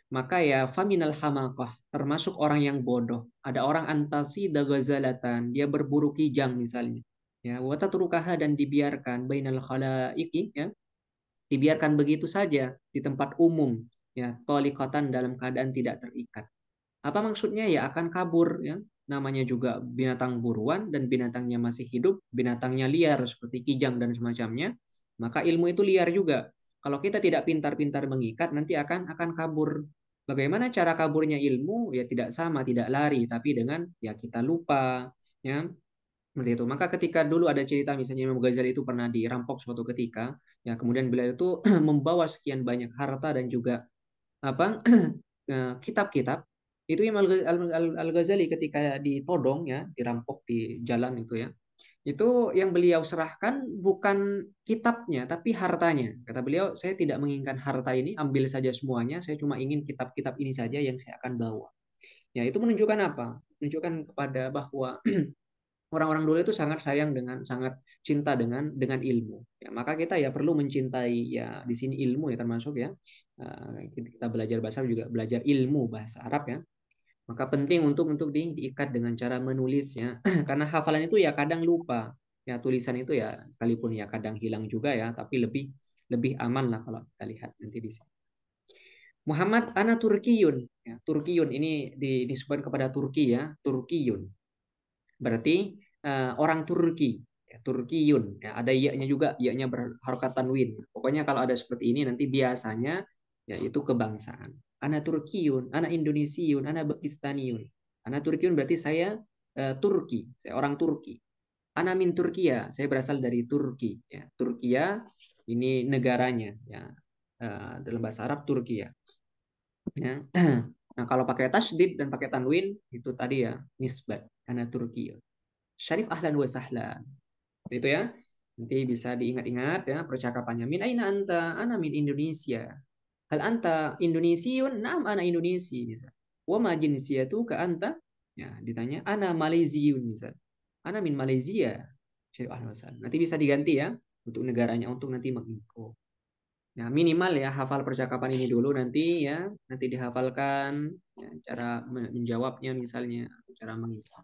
maka ya faminal hamaqah termasuk orang yang bodoh ada orang antasi dagazalatan dia berburu kijang misalnya ya wa tatrukaha dan dibiarkan bainal khalaiqi ya dibiarkan begitu saja di tempat umum ya tolikatan dalam keadaan tidak terikat apa maksudnya ya akan kabur ya namanya juga binatang buruan dan binatangnya masih hidup, binatangnya liar seperti kijang dan semacamnya, maka ilmu itu liar juga. Kalau kita tidak pintar-pintar mengikat, nanti akan kabur. Bagaimana cara kaburnya ilmu? Ya tidak sama, tidak lari, tapi dengan ya kita lupa, ya seperti itu. Maka ketika dulu ada cerita misalnya Imam Ghazali itu pernah dirampok suatu ketika, ya kemudian beliau itu membawa sekian banyak harta dan juga apa kitab-kitab. Itu Imam Al-Ghazali ketika ditodong ya, dirampok di jalan itu ya. Itu yang beliau serahkan bukan kitabnya tapi hartanya. Kata beliau, saya tidak menginginkan harta ini, ambil saja semuanya, saya cuma ingin kitab-kitab ini saja yang saya akan bawa. Ya, itu menunjukkan apa? Menunjukkan kepada bahwa orang-orang dulu itu sangat sayang dengan sangat cinta dengan ilmu. Ya, maka kita ya perlu mencintai ya di sini ilmu ya termasuk ya. Kita belajar bahasa Arab juga belajar ilmu bahasa Arab ya. Maka penting untuk diikat dengan cara menulisnya karena hafalan itu ya kadang lupa. Ya tulisan itu ya sekalipun ya kadang hilang juga ya, tapi lebih lebih aman lah kalau kita lihat nanti di sini. Muhammad ana Turkiyun. Ya, Turkiyun ini disebut kepada Turki ya, Turkiyun. Berarti orang Turki, ya, Turkiyun. Ya, ada iya-nya juga, iya-nya berharokat tanwin. Pokoknya kalau ada seperti ini nanti biasanya yaitu kebangsaan. Ana Turkiyun, ana Indonesiun, ana Pakistaniyun. Ana Turkiyun berarti saya Turki, saya orang Turki. Ana min Turkiya, saya berasal dari Turki. Ya, Turkiya ini negaranya. Ya, dalam bahasa Arab Turkiya. Ya. Nah kalau pakai tasdid dan pakai tanwin itu tadi ya nisbat, ana Turki. Syarif ahlan wa sahlan. Itu ya. Nanti bisa diingat-ingat ya percakapannya. Min aina anta? Ana min Indonesia. Hal anta Indonesiun? Naam ana Indonesi misal. Wa ma jinsiyatuka anta? Ya, ditanya ana Malaysiun misal. Ana min Malaysia. Syarif ahlan wa sahlan. Nanti bisa diganti ya untuk negaranya untuk nanti menginfo. Ya, minimal ya hafal percakapan ini dulu nanti ya, nanti dihafalkan ya, cara menjawabnya misalnya, cara mengisi.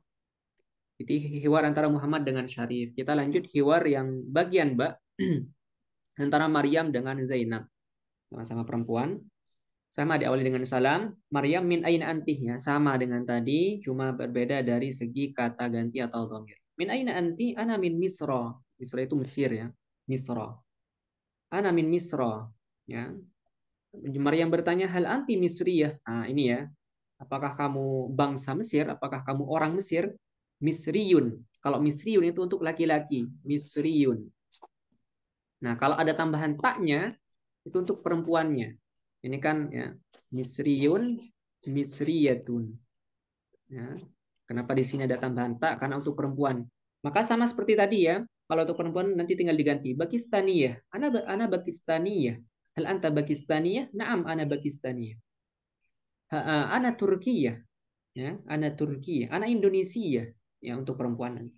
Itu hiwar antara Muhammad dengan Syarif. Kita lanjut hiwar yang bagian Mbak antara Maryam dengan Zainab. Sama-sama perempuan. Sama diawali dengan salam. Maryam min aina antih ya, sama dengan tadi, cuma berbeda dari segi kata ganti atau dhamir. Min aina anti? Ana min Misra. Misra itu Mesir ya. Misra. Ana min Misra. Ya. Maryam bertanya, hal anti Misriyah? Nah, ini ya. Apakah kamu bangsa Mesir? Apakah kamu orang Mesir? Misriyun. Kalau Misriyun itu untuk laki-laki. Misriyun. Nah, kalau ada tambahan taknya, itu untuk perempuannya. Ini kan ya, Misriyun, Misriyatun. Ya. Kenapa di sini ada tambahan tak? Karena untuk perempuan. Maka sama seperti tadi ya. Kalau untuk perempuan nanti tinggal diganti. Pakistaniyah. Ana Pakistaniyah. Hal anta Pakistaniyah? Naam, ana Pakistaniyah. Ana Turkiyah. Ya, ana Turkiyah. Ana Indonesia. Ya, untuk perempuan.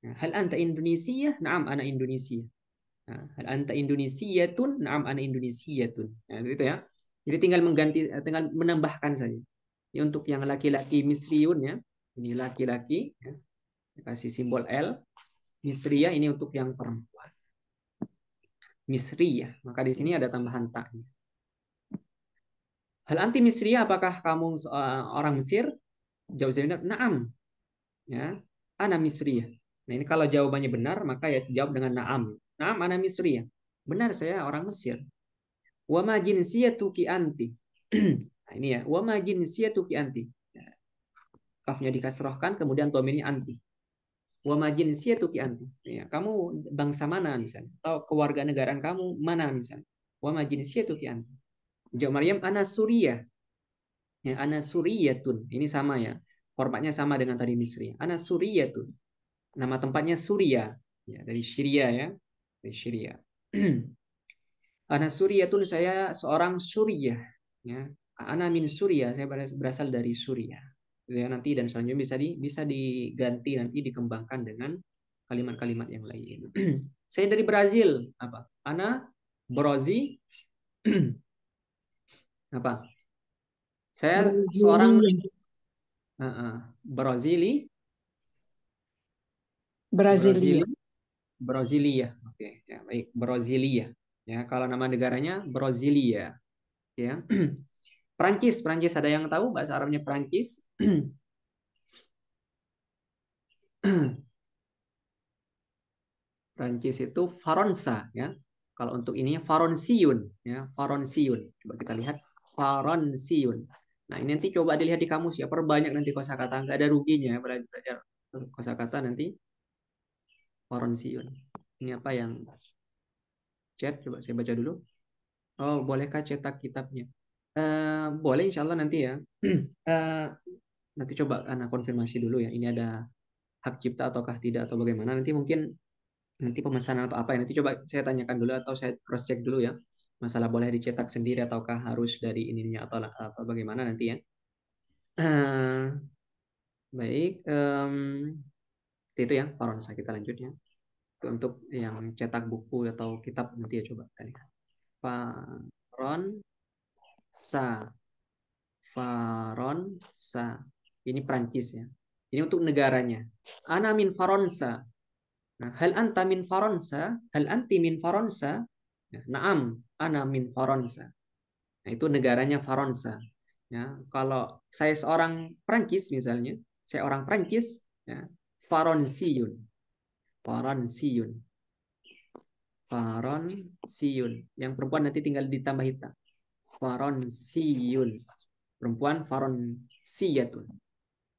Ya, hal anta Indonesia? Naam, ana Indonesia. Ya, hal anta Indonesiatun? Naam, ana Indonesiatun. Ya, itu ya. Jadi tinggal mengganti, tinggal menambahkan saja. Ini untuk yang laki-laki Misriun ya. Ini laki-laki. Ya. Kasih simbol L. Misriyah ini untuk yang perempuan. Misriyah. Maka di sini ada tambahan taknya. Hal anti Misriyah, apakah kamu orang Mesir? Jawab Zainab, na'am. Ya, ana Misriyah. Nah, ini kalau jawabannya benar, maka ya jawab dengan na'am. Na'am ana Misriyah. Benar, saya orang Mesir. Wa ma jinsiyatuki anti. Nah, ini ya, wa ma jinsiyatuki anti. Kafnya dikasrohkan, kemudian domirnya anti. Wa ma jinsiyatuki anti. Ya, kamu bangsa mana misalnya? Atau kewarganegaraan kamu mana misalnya? Wa ma jinsiyatuki anti. Jawab Maryam, ana Suriah. Ya, ana Suriyatun. Ini sama ya. Formatnya sama dengan tadi Misri. Ana Suriyatun. Nama tempatnya Suria. Ya, dari Syria ya. Dari Syria. Ana Suriyatun, saya seorang Suriah. Ya. Ana min Suria, saya berasal dari Suria. Ya, nanti dan selanjutnya bisa diganti nanti dikembangkan dengan kalimat-kalimat yang lain. Saya dari Brazil. Apa? Ana Brazil. Apa? Saya seorang Brazili, Brasilia. Brasilia. Oke, ya baik, Brasilia. Ya, kalau nama negaranya Brasilia. Ya. Prancis ada yang tahu bahasa Arabnya Prancis? Prancis itu Faransa ya. Kalau untuk ininya Faronsiun ya, Faronsiun. Coba kita lihat Faronsiun. Nah, ini nanti coba dilihat di kamus ya, perbanyak nanti kosakata, nggak ada ruginya ya belajar kosakata nanti Faronsiun. Ini apa yang chat? Coba saya baca dulu. Oh, bolehkah cetak kitabnya? Boleh insya Allah nanti ya. Eh, nanti coba Ana konfirmasi dulu ya. Ini ada hak cipta ataukah tidak atau bagaimana. Nanti pemesanan atau apa ya. Nanti coba saya tanyakan dulu atau saya cross check dulu ya. Masalah boleh dicetak sendiri ataukah harus dari ininya atau apa bagaimana nanti ya. Eh, baik. Itu ya, Paronsa kita lanjut ya. Itu untuk yang cetak buku atau kitab nanti ya coba kita lihat. Faronsa. Faronsa. Ini Prancis ya. Ini untuk negaranya. Ana min Faronsa. Nah, hal anta min Faronsa? Hal anti min Faronsa? Ya, naam, ana min Faronsa. Nah, itu negaranya Faronsa. Ya, kalau saya seorang Prancis misalnya, saya orang Prancis, ya, Faronsiun. Faronsiun. Faronsiun. Yang perempuan nanti tinggal ditambah hitam. Faronsiun. Perempuan Faronsiyatun.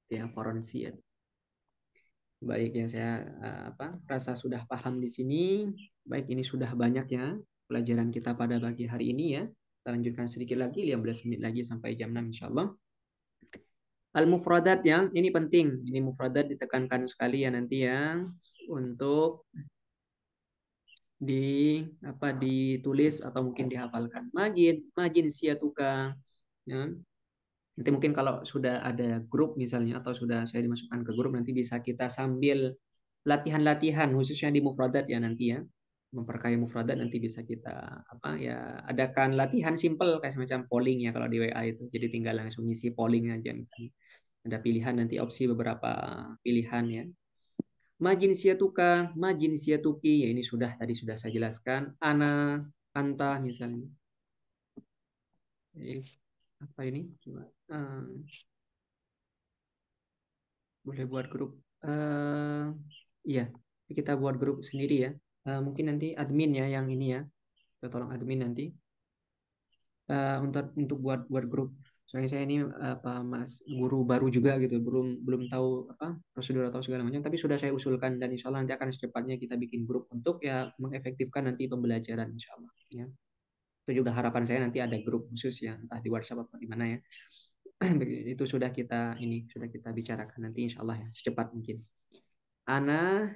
Ya, Faronsiyat. Baik yang saya rasa sudah paham di sini. Baik, ini sudah banyak ya pelajaran kita pada pagi hari ini ya. Kita lanjutkan sedikit lagi 15 menit lagi sampai jam 6 insyaallah. Al-mufradat ya, ini penting. Ini mufradat ditekankan sekali ya nanti ya untuk ditulis atau mungkin dihafalkan. Majin siatuka ya. Nanti mungkin kalau sudah ada grup misalnya atau sudah saya dimasukkan ke grup nanti bisa kita sambil latihan-latihan khususnya di mufradat ya nanti ya. Memperkaya mufradat nanti bisa kita adakan latihan simple kayak semacam polling ya kalau di WA itu. Jadi tinggal langsung ngisi polling aja misalnya. Ada pilihan nanti opsi beberapa pilihan ya. Majin siatuka, majin siatuki ya ini tadi sudah saya jelaskan. Ana, anta misalnya. Apa ini? Coba. Boleh buat grup. Iya, kita buat grup sendiri ya. Mungkin nanti admin ya yang ini ya. Kita tolong admin nanti untuk buat grup. Soalnya saya ini mas guru baru juga gitu, belum belum tahu prosedur atau segala macam. Tapi sudah saya usulkan dan insya Allah nanti akan secepatnya kita bikin grup untuk ya mengefektifkan nanti pembelajaran insya Allah. Ya. Itu juga harapan saya nanti ada grup khusus ya, entah di WhatsApp atau di mana ya. Itu sudah kita bicarakan nanti insya Allah ya secepat mungkin. Ana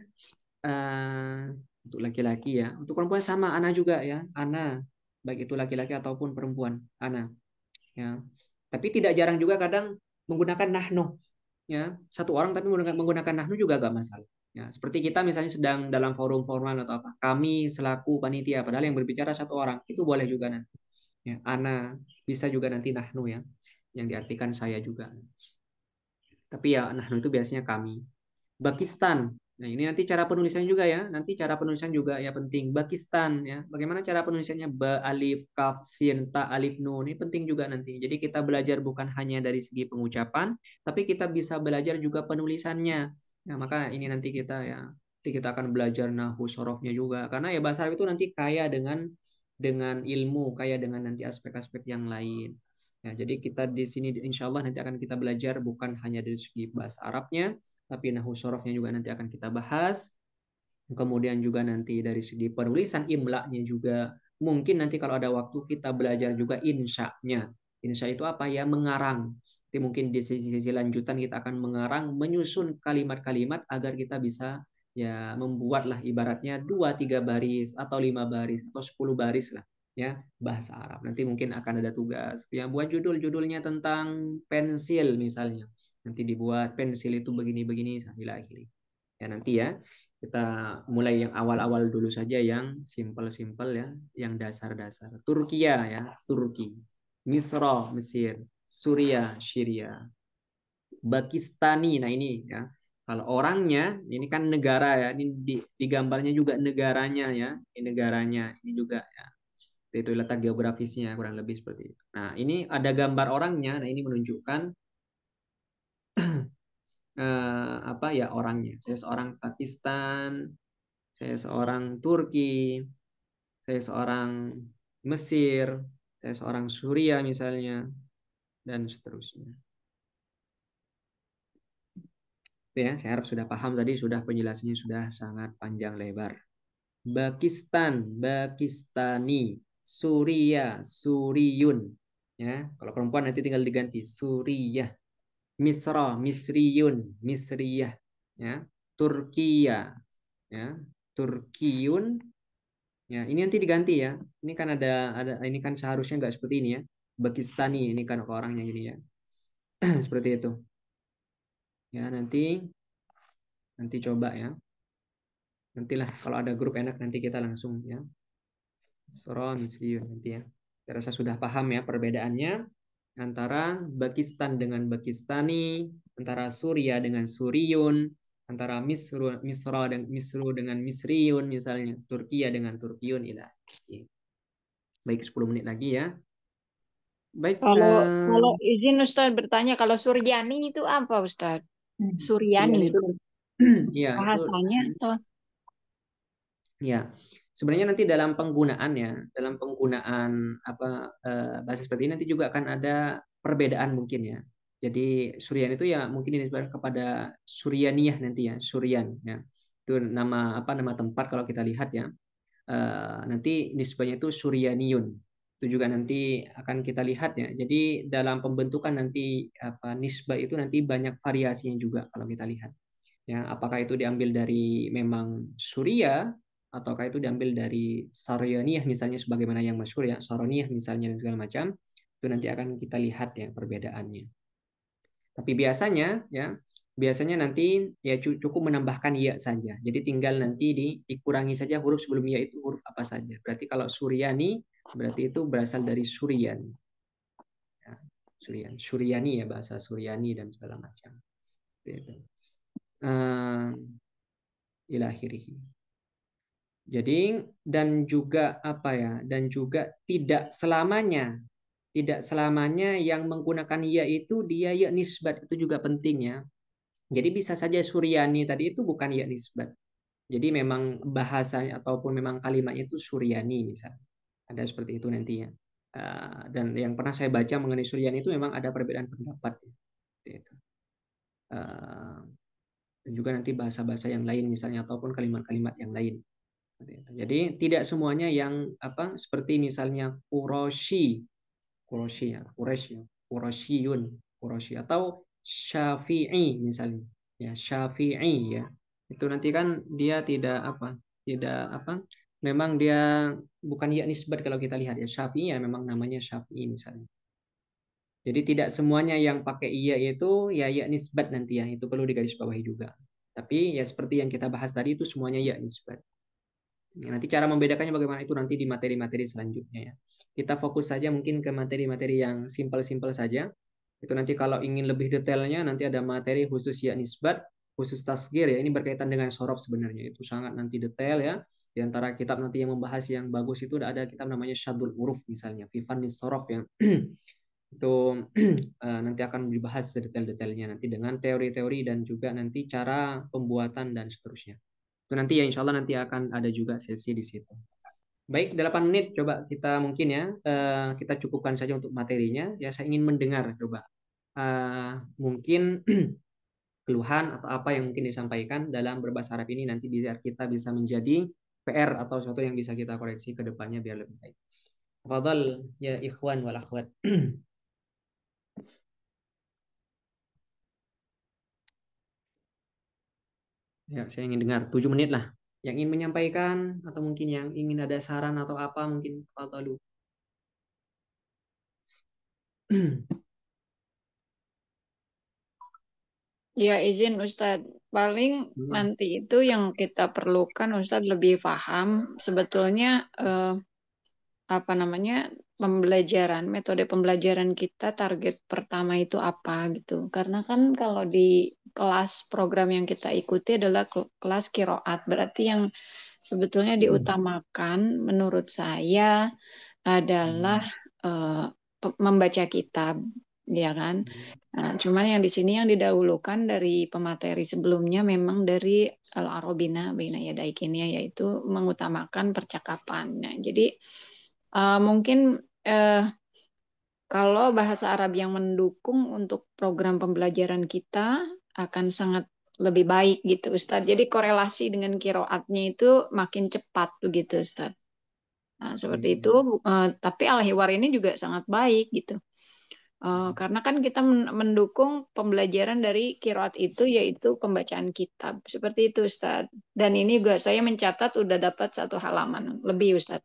untuk laki-laki ya, untuk perempuan sama Ana juga ya, Ana baik itu laki-laki ataupun perempuan Ana ya. Tapi tidak jarang juga kadang menggunakan nahnu ya, satu orang tapi menggunakan nahnu juga agak masalah ya. Seperti kita misalnya sedang dalam forum formal atau apa, kami selaku panitia padahal yang berbicara satu orang itu boleh juga nanti ya. Ana bisa juga nanti nahnu ya, yang diartikan saya juga. Tapi ya nahnu itu biasanya kami. Pakistan. Nah, ini nanti cara penulisan juga ya. Nanti cara penulisan juga ya penting. Pakistan ya. Bagaimana cara penulisannya? Ba, alif, kaf, sin, ta, alif, nun. Ini penting juga nanti. Jadi kita belajar bukan hanya dari segi pengucapan, tapi kita bisa belajar juga penulisannya. Nah, maka ini nanti kita akan belajar nahu sorofnya juga. Karena ya bahasa Arab itu nanti kaya dengan ilmu, kaya dengan nanti aspek-aspek yang lain. Ya, jadi kita di sini insya Allah nanti akan kita belajar bukan hanya dari segi bahasa Arabnya, tapi nahu sorofnya juga nanti akan kita bahas. Kemudian juga nanti dari segi penulisan imla'nya juga. Mungkin nanti kalau ada waktu kita belajar juga insya-nya. Insya itu apa ya? Mengarang. Nanti mungkin di sisi lanjutan kita akan mengarang, menyusun kalimat-kalimat agar kita bisa ya membuatlah ibaratnya 2-3 baris atau 5 baris atau 10 baris lah ya bahasa Arab. Nanti mungkin akan ada tugas yang buat judul-judulnya tentang pensil misalnya. Nanti dibuat pensil itu begini-begini sambil akhiri. Ya nanti ya kita mulai yang awal-awal dulu saja yang simple-simple ya, yang dasar-dasar. Turkiya ya, Turki. Misra, Mesir. Suria, Syria. Pakistani. Nah ini ya. Kalau orangnya ini kan negara ya, ini di gambarnya juga negaranya ya, ini negaranya, ini juga ya. Itu letak geografisnya kurang lebih seperti itu. Nah, ini ada gambar orangnya. Nah, ini menunjukkan apa ya orangnya. Saya seorang Pakistan, saya seorang Turki, saya seorang Mesir, saya seorang Suria misalnya, dan seterusnya. Ya, saya harap sudah paham tadi, sudah penjelasannya sudah sangat panjang lebar. Pakistan, Pakistani, Suria, Suriyun. Ya, kalau perempuan nanti tinggal diganti Suriyah, Misra, Misriyun, Misriyah. Ya, Turkiya, ya, Turkiyun. Ya, ini nanti diganti ya. Ini kan ada ini kan seharusnya nggak seperti ini ya. Pakistani ini kan orangnya gini ya. Seperti itu. Ya, nanti coba ya. Nantilah kalau ada grup enak nanti kita langsung ya. Surah Misliyun nanti ya. Saya rasa sudah paham ya perbedaannya antara Pakistan dengan Pakistani, antara Suria dengan Suriyun, antara Misru dengan Misriyun misalnya, Turkiya dengan Turkiyun ilah. Baik 10 menit lagi ya. Baik Kalau kalau izin Ustadz bertanya, kalau Suryani itu apa Ustadz? Suryani Suryani itu ya itu bahasanya atau ya, sebenarnya nanti dalam penggunaan ya, dalam penggunaan apa bahasa seperti ini nanti juga akan ada perbedaan mungkin ya. Jadi Suryan itu ya mungkin ini kepada Suryaniyah nanti ya, Suryan ya. Itu nama tempat kalau kita lihat ya. Nanti nisbahnya itu Suryaniyun. Itu juga nanti akan kita lihat ya. Jadi dalam pembentukan nanti apa nisbah itu nanti banyak variasinya juga kalau kita lihat ya apakah itu diambil dari memang Suria ataukah itu diambil dari Saryaniyah misalnya sebagaimana yang masyhur ya Saroniyah misalnya dan segala macam itu nanti akan kita lihat ya perbedaannya tapi biasanya nanti ya cukup menambahkan ya saja jadi tinggal nanti dikurangi saja huruf sebelum ya itu huruf apa saja berarti kalau Suryani berarti itu berasal dari Suryan ya. Suryani ya bahasa Suryani dan segala macam itu. Ila akhirih. Jadi dan juga apa ya? Dan juga tidak selamanya yang menggunakan ya itu dia ya nisbat itu juga penting ya. Jadi bisa saja Suryani tadi itu bukan ya nisbat. Jadi memang bahasanya ataupun memang kalimatnya itu Suryani misalnya. Ada seperti itu nanti ya. Dan yang pernah saya baca mengenai Suryani itu memang ada perbedaan pendapat. Seperti itu. Dan juga nanti bahasa-bahasa yang lain misalnya ataupun kalimat-kalimat yang lain. Jadi tidak semuanya yang apa seperti misalnya Quraisy ya, Quraisyun, Quraisy atau Syafi'i misalnya. Ya, Syafi'i ya. Itu nanti kan dia tidak apa memang dia bukan ya nisbat kalau kita lihat ya Syafi'i ya memang namanya Syafi'i misalnya. Jadi tidak semuanya yang pakai iya itu ya nisbat nanti ya itu perlu digarisbawahi juga. Tapi ya seperti yang kita bahas tadi itu semuanya ya nisbat. Nanti cara membedakannya bagaimana itu nanti di materi-materi selanjutnya ya. Kita fokus saja mungkin ke materi-materi yang simpel-simpel saja. Itu nanti kalau ingin lebih detailnya nanti ada materi khusus ya nisbat, khusus tasgir ya. Ini berkaitan dengan sorof sebenarnya. Itu sangat nanti detail ya. Di antara kitab nanti yang membahas yang bagus itu ada kitab namanya Syadul Uruf misalnya, Fifan Sorof yang itu nanti akan dibahas sedetail-detailnya nanti dengan teori-teori dan juga nanti cara pembuatan dan seterusnya. Itu nanti ya insya Allah nanti akan ada juga sesi di situ. Baik, 8 menit coba kita mungkin ya kita cukupkan saja untuk materinya. Ya saya ingin mendengar coba mungkin keluhan atau apa yang mungkin disampaikan dalam berbahasa Arab ini nanti biar kita bisa menjadi PR atau sesuatu yang bisa kita koreksi ke depannya biar lebih baik. Fadal ya ikhwan wal akhwat. Ya, saya ingin dengar 7 menit lah. Yang ingin menyampaikan atau mungkin yang ingin ada saran atau apa mungkin fadalu. ya izin Ustadz. Paling nanti itu yang kita perlukan Ustadz lebih paham sebetulnya apa namanya pembelajaran, metode pembelajaran kita target pertama itu apa gitu. Karena kan kalau di kelas program yang kita ikuti adalah kelas kiroat, berarti yang sebetulnya diutamakan menurut saya adalah membaca kitab. ya kan? Nah, cuman yang di sini yang didahulukan dari pemateri sebelumnya memang dari Al-Arabina Baina Yaday Kinia, yaitu mengutamakan percakapan. Nah, jadi mungkin kalau bahasa Arab yang mendukung untuk program pembelajaran kita akan sangat lebih baik gitu Ustadz. Jadi korelasi dengan kiroatnya itu makin cepat begitu Ustadz. Nah, seperti Baik, itu. Tapi Al-Hiwar ini juga sangat baik gitu. Karena kan kita mendukung pembelajaran dari kiroat itu yaitu pembacaan kitab. Seperti itu Ustadz. Dan ini juga saya mencatat udah dapat 1 halaman lebih Ustadz.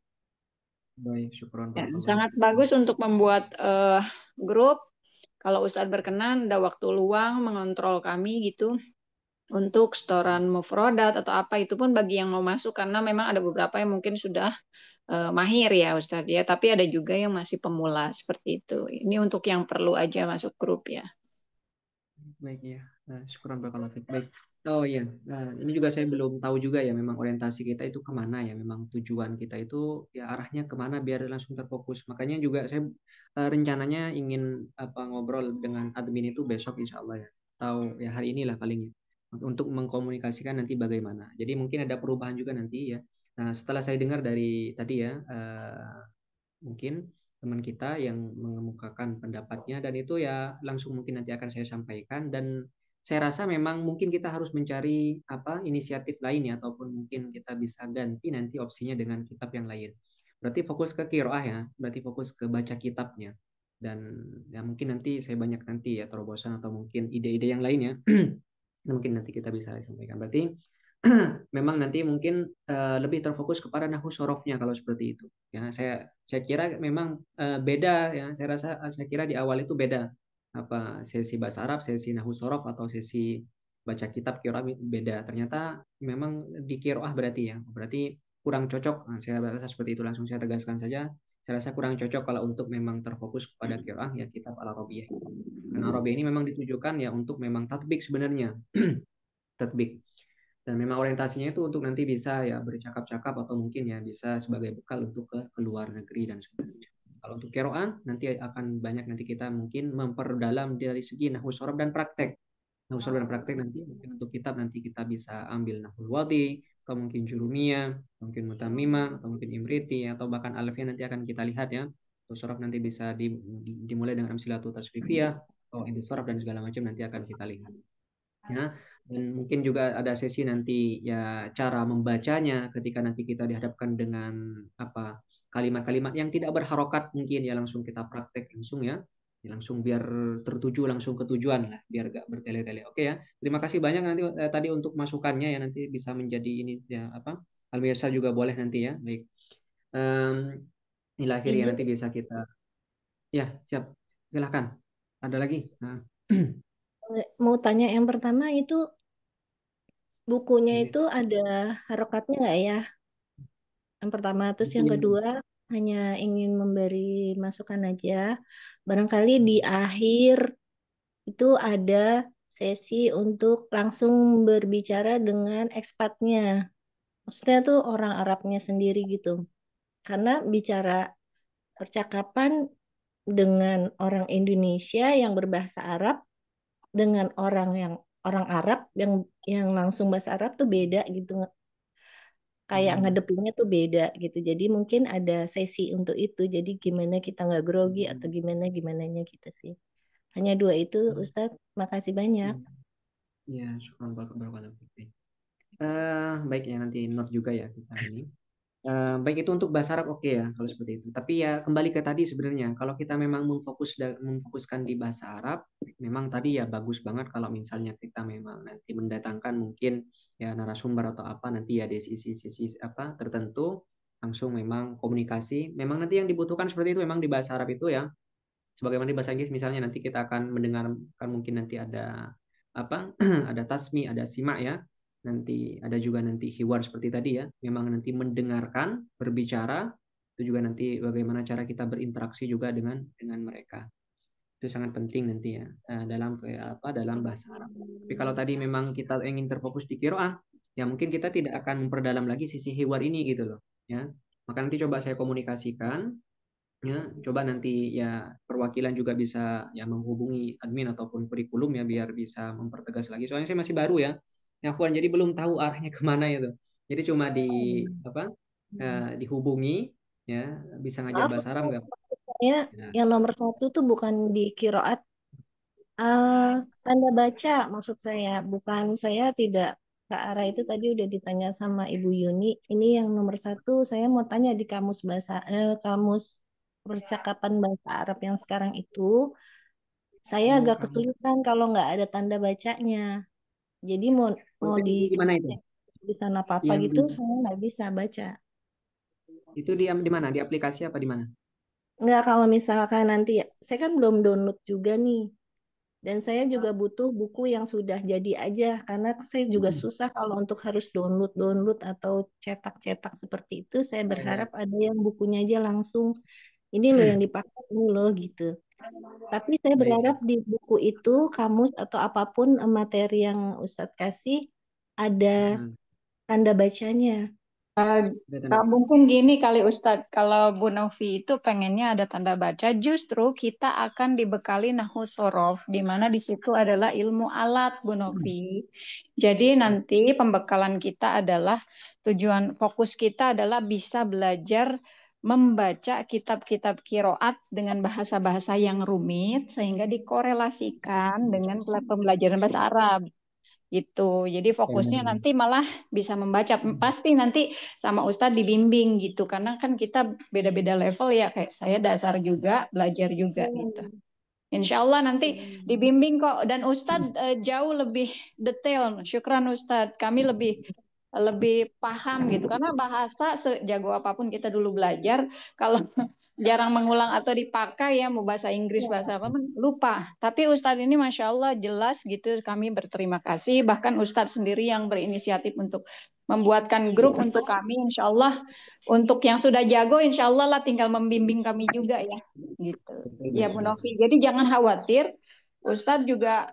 baik, syukron Ya, barakallahu sangat fiik. bagus untuk membuat grup. Kalau Ustadz berkenan, ada waktu luang mengontrol kami gitu untuk setoran mufrodat atau apa itu pun bagi yang mau masuk karena memang ada beberapa yang mungkin sudah mahir ya Ustadz ya, tapi ada juga yang masih pemula seperti itu. Ini untuk yang perlu aja masuk grup ya. Baik ya, syukuran barakallahu fiik. Baik. Oh iya, ini juga saya belum tahu juga ya memang orientasi kita itu kemana ya, memang tujuan kita itu ya arahnya kemana biar langsung terfokus. Makanya juga saya rencananya ingin ngobrol dengan admin itu besok insya Allah ya, atau ya hari inilah paling ya, untuk mengkomunikasikan nanti bagaimana. Jadi mungkin ada perubahan juga nanti ya. Nah setelah saya dengar dari tadi ya, mungkin teman kita yang mengemukakan pendapatnya dan itu ya langsung mungkin nanti akan saya sampaikan dan saya rasa memang mungkin kita harus mencari inisiatif lain ya ataupun mungkin kita bisa ganti nanti opsinya dengan kitab yang lain. Berarti fokus ke qiraah ya, berarti fokus ke baca kitabnya dan ya mungkin nanti saya banyak nanti ya terobosan atau mungkin ide-ide yang lainnya mungkin nanti kita bisa sampaikan. Berarti memang nanti mungkin lebih terfokus kepada nahwu sorofnya kalau seperti itu. Ya, saya kira memang beda ya. Saya kira di awal itu beda sesi bahasa Arab, sesi nahwu sorof atau sesi baca kitab qiraah beda. Ternyata memang di qiraah berarti ya. Berarti kurang cocok. Nah, saya rasa seperti itu langsung saya tegaskan saja. Saya rasa kurang cocok kalau untuk memang terfokus kepada qiraah ya kitab Al-Arabiyah. Karena Arabiyah ini memang ditujukan ya untuk memang tatbik sebenarnya. Tatbik dan memang orientasinya itu untuk nanti bisa ya bercakap-cakap atau mungkin ya bisa sebagai bekal untuk ke luar negeri dan sebagainya. Kalau untuk Quran nanti akan banyak nanti kita mungkin memperdalam dari segi nahwu sorof dan praktek. Nahwu sorof dan praktek nanti mungkin untuk kitab nanti kita bisa ambil nahwul wadi atau mungkin jurumiyah, mungkin mutamimah atau mungkin imriti atau bahkan alfiyah nanti akan kita lihat ya. Nahwu sorof nanti bisa dimulai dengan amsilatu tasrifiyah atau intisaraf dan segala macam nanti akan kita lihat. Ya, dan mungkin juga ada sesi nanti ya cara membacanya ketika nanti kita dihadapkan dengan kalimat-kalimat yang tidak berharokat mungkin ya langsung kita praktek langsung ya. Ya, langsung biar tertuju langsung ke tujuan lah biar gak bertele-tele. Oke ya, terima kasih banyak nanti tadi untuk masukannya ya nanti bisa menjadi ini ya Almiasa juga boleh nanti ya. Baik. Inilah akhirnya Izin nanti bisa kita ya siap silahkan ada lagi. Nah. mau tanya yang pertama itu bukunya Ini. itu ada harokatnya nggak ya? Yang pertama, terus Buku yang yang kedua hanya ingin memberi masukan aja. Barangkali di akhir itu ada sesi untuk langsung berbicara dengan ekspatnya. Maksudnya tuh orang Arabnya sendiri gitu. Karena bicara percakapan dengan orang Indonesia yang berbahasa Arab dengan orang Arab yang langsung bahasa Arab tuh beda gitu, kayak Hmm. ngedepinnya tuh beda gitu. Jadi mungkin ada sesi untuk itu. Jadi gimana kita nggak grogi atau Hmm. gimana gimananya kita sih. Hanya dua itu, Ustadz. Makasih banyak. Iya, iya, syukran barakallahu fiik. Baik ya nanti note juga ya kita ini. Baik itu untuk bahasa Arab oke ya kalau seperti itu. Tapi ya kembali ke tadi sebenarnya kalau kita memang memfokuskan di bahasa Arab, memang tadi ya bagus banget kalau misalnya kita memang nanti mendatangkan mungkin ya narasumber atau apa nanti ya di sisi-sisi tertentu langsung memang komunikasi. Memang nanti yang dibutuhkan seperti itu memang di bahasa Arab itu ya sebagaimana di bahasa Inggris misalnya nanti kita akan mendengarkan mungkin nanti ada ada tasmi ada simak ya nanti ada juga nanti hiwar seperti tadi ya memang nanti mendengarkan berbicara itu juga nanti bagaimana cara kita berinteraksi juga dengan mereka itu sangat penting nanti ya dalam bahasa Arab. Tapi kalau tadi memang kita ingin terfokus di qiraah ya mungkin kita tidak akan memperdalam lagi sisi hiwar ini gitu loh ya maka nanti coba saya komunikasikan Ya, coba nanti ya perwakilan juga bisa ya menghubungi admin ataupun kurikulum ya biar bisa mempertegas lagi. Soalnya saya masih baru ya, Afwan, jadi belum tahu arahnya kemana itu. Jadi cuma di apa dihubungi ya bisa ngajar Maaf, bahasa Arab nggak? saya Ya. yang nomor satu tuh bukan di kiroat. Ah, tanda baca maksud saya, bukan saya tidak ke arah itu tadi udah ditanya sama Ibu Yuni. Ini yang nomor satu saya mau tanya di kamus percakapan bahasa Arab yang sekarang itu, saya Oh, agak kamu kesulitan kalau nggak ada tanda bacanya. Jadi mau mau konten di itu gimana itu? tulisan apa-apa Yang gitu saya nggak bisa baca. itu di mana? Di aplikasi apa di mana? Nggak kalau misalkan nanti saya kan belum download juga nih. Dan saya juga butuh buku yang sudah jadi aja, karena saya juga susah kalau untuk harus download-download atau cetak-cetak seperti itu. Saya Ya. berharap ada yang bukunya aja langsung, ini loh yang dipakai, ini loh gitu. Tapi saya berharap Baik. di buku itu, kamus atau apapun materi yang Ustadz kasih, ada Hmm. tanda bacanya. Eh, Ada tanda. Mungkin gini kali Ustadz, kalau Bu Novi itu pengennya ada tanda baca, justru kita akan dibekali nahu sorof, di mana di situ adalah ilmu alat Bu Novi. Jadi nanti pembekalan kita adalah tujuan fokus kita adalah bisa belajar membaca kitab-kitab kiroat dengan bahasa-bahasa yang rumit sehingga dikorelasikan dengan pembelajaran bahasa Arab gitu. Jadi fokusnya nanti malah bisa membaca. Pasti nanti sama Ustadz dibimbing gitu. Karena kan kita beda-beda level ya. Kayak saya dasar juga, belajar juga gitu. Insya Allah nanti dibimbing kok. Dan Ustadz jauh lebih detail. Syukran Ustadz. Kami lebih lebih paham gitu karena bahasa sejago apapun kita dulu belajar kalau jarang mengulang atau dipakai ya mau bahasa Inggris bahasa apa lupa tapi Ustadz ini Masya Allah jelas gitu kami berterima kasih bahkan Ustadz sendiri yang berinisiatif untuk membuatkan grup untuk kami Insya Allah untuk yang sudah jago Insya Allah lah tinggal membimbing kami juga ya gitu Betul, ya Bu betul. Novi jadi jangan khawatir Ustadz juga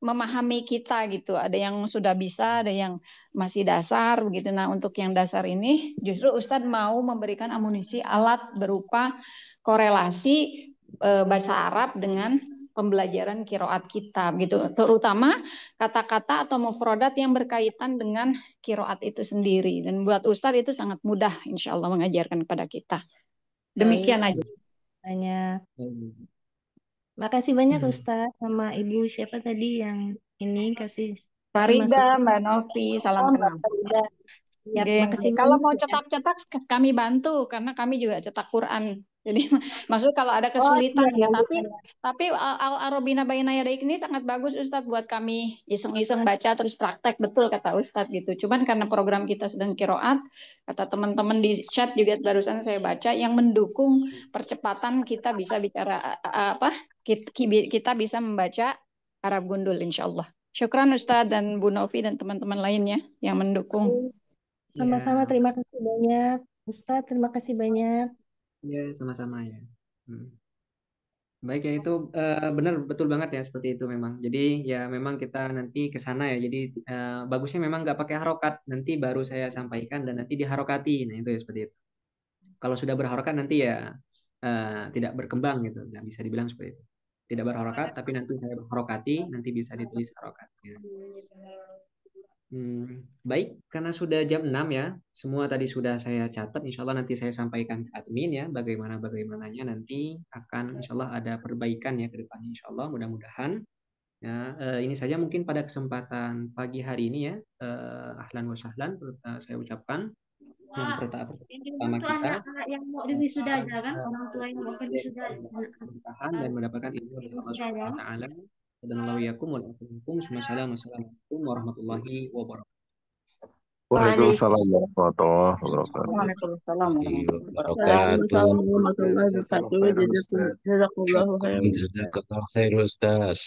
memahami kita gitu ada yang sudah bisa ada yang masih dasar begitu. Nah, untuk yang dasar ini justru Ustadz mau memberikan amunisi alat berupa korelasi bahasa Arab dengan pembelajaran kiroat kita gitu. Terutama kata-kata atau mufrodat yang berkaitan dengan kiroat itu sendiri. Dan buat Ustadz itu sangat mudah insya Allah mengajarkan kepada kita. Baik, Demikian aja. banyak. Baik. Makasih banyak Ustadz sama Ibu siapa tadi yang ini kasih kasih Farida, masukan. Mbak Novi, salam Oh, Mbak kenal. Farida. Ya, Geng. makasih Kalau banyak mau ya. cetak-cetak kami bantu karena kami juga cetak Quran. Jadi maksud kalau ada Oh iya, kesulitan ya, boleh tapi saya. Al Arobina Bayna Yadaik ini sangat bagus Ustadz buat kami iseng-iseng baca terus praktek betul kata Ustadz gitu. Cuman karena program kita sedang kiroat, kata teman-teman di chat juga barusan saya baca yang mendukung percepatan kita bisa bicara apa kita bisa membaca Arab Gundul insya Allah. Syukran Ustadz dan Bu Novi dan teman-teman lainnya yang mendukung. Sama-sama Ya, terima kasih banyak. Ustadz, terima kasih banyak. ya sama-sama ya. Hmm. Baik ya itu benar betul banget ya seperti itu memang. Jadi ya memang kita nanti ke sana ya. Jadi bagusnya memang nggak pakai harokat. Nanti baru saya sampaikan dan nanti diharokati. Nah itu ya seperti itu. Kalau sudah berharokat nanti ya tidak berkembang gitu. Nggak bisa dibilang seperti itu. Tidak berharokat tapi nanti saya harokati nanti bisa ditulis harokatnya. Baik, karena sudah jam 6 ya, semua tadi sudah saya catat. Insya Allah nanti saya sampaikan ke admin ya, bagaimananya nanti akan insya Allah ada perbaikan ya ke depannya. Insya Allah mudah-mudahan. Ya, ini saja mungkin pada kesempatan pagi hari ini ya. Ahlan wa sahlan, saya ucapkan yang Yang pertama tuh kita anak-anak yang mau diwisuda aja kan, eh, orang tua yang mau ke wisuda bertahan dan mendapatkan ilmu dari Allah wisuda Subhanahu ya. wa taala. Dan Allah yakum wa Wassalamualaikum warahmatullahi wabarakatuh. Waalaikumsalam warahmatullahi wabarakatuh. Waalaikumsalam warahmatullahi wabarakatuh. Wabarakatuh. Waalaikumsalam warahmatullahi wabarakatuh. Jazakumullahu khairan. Jazakallah khair Ustaz.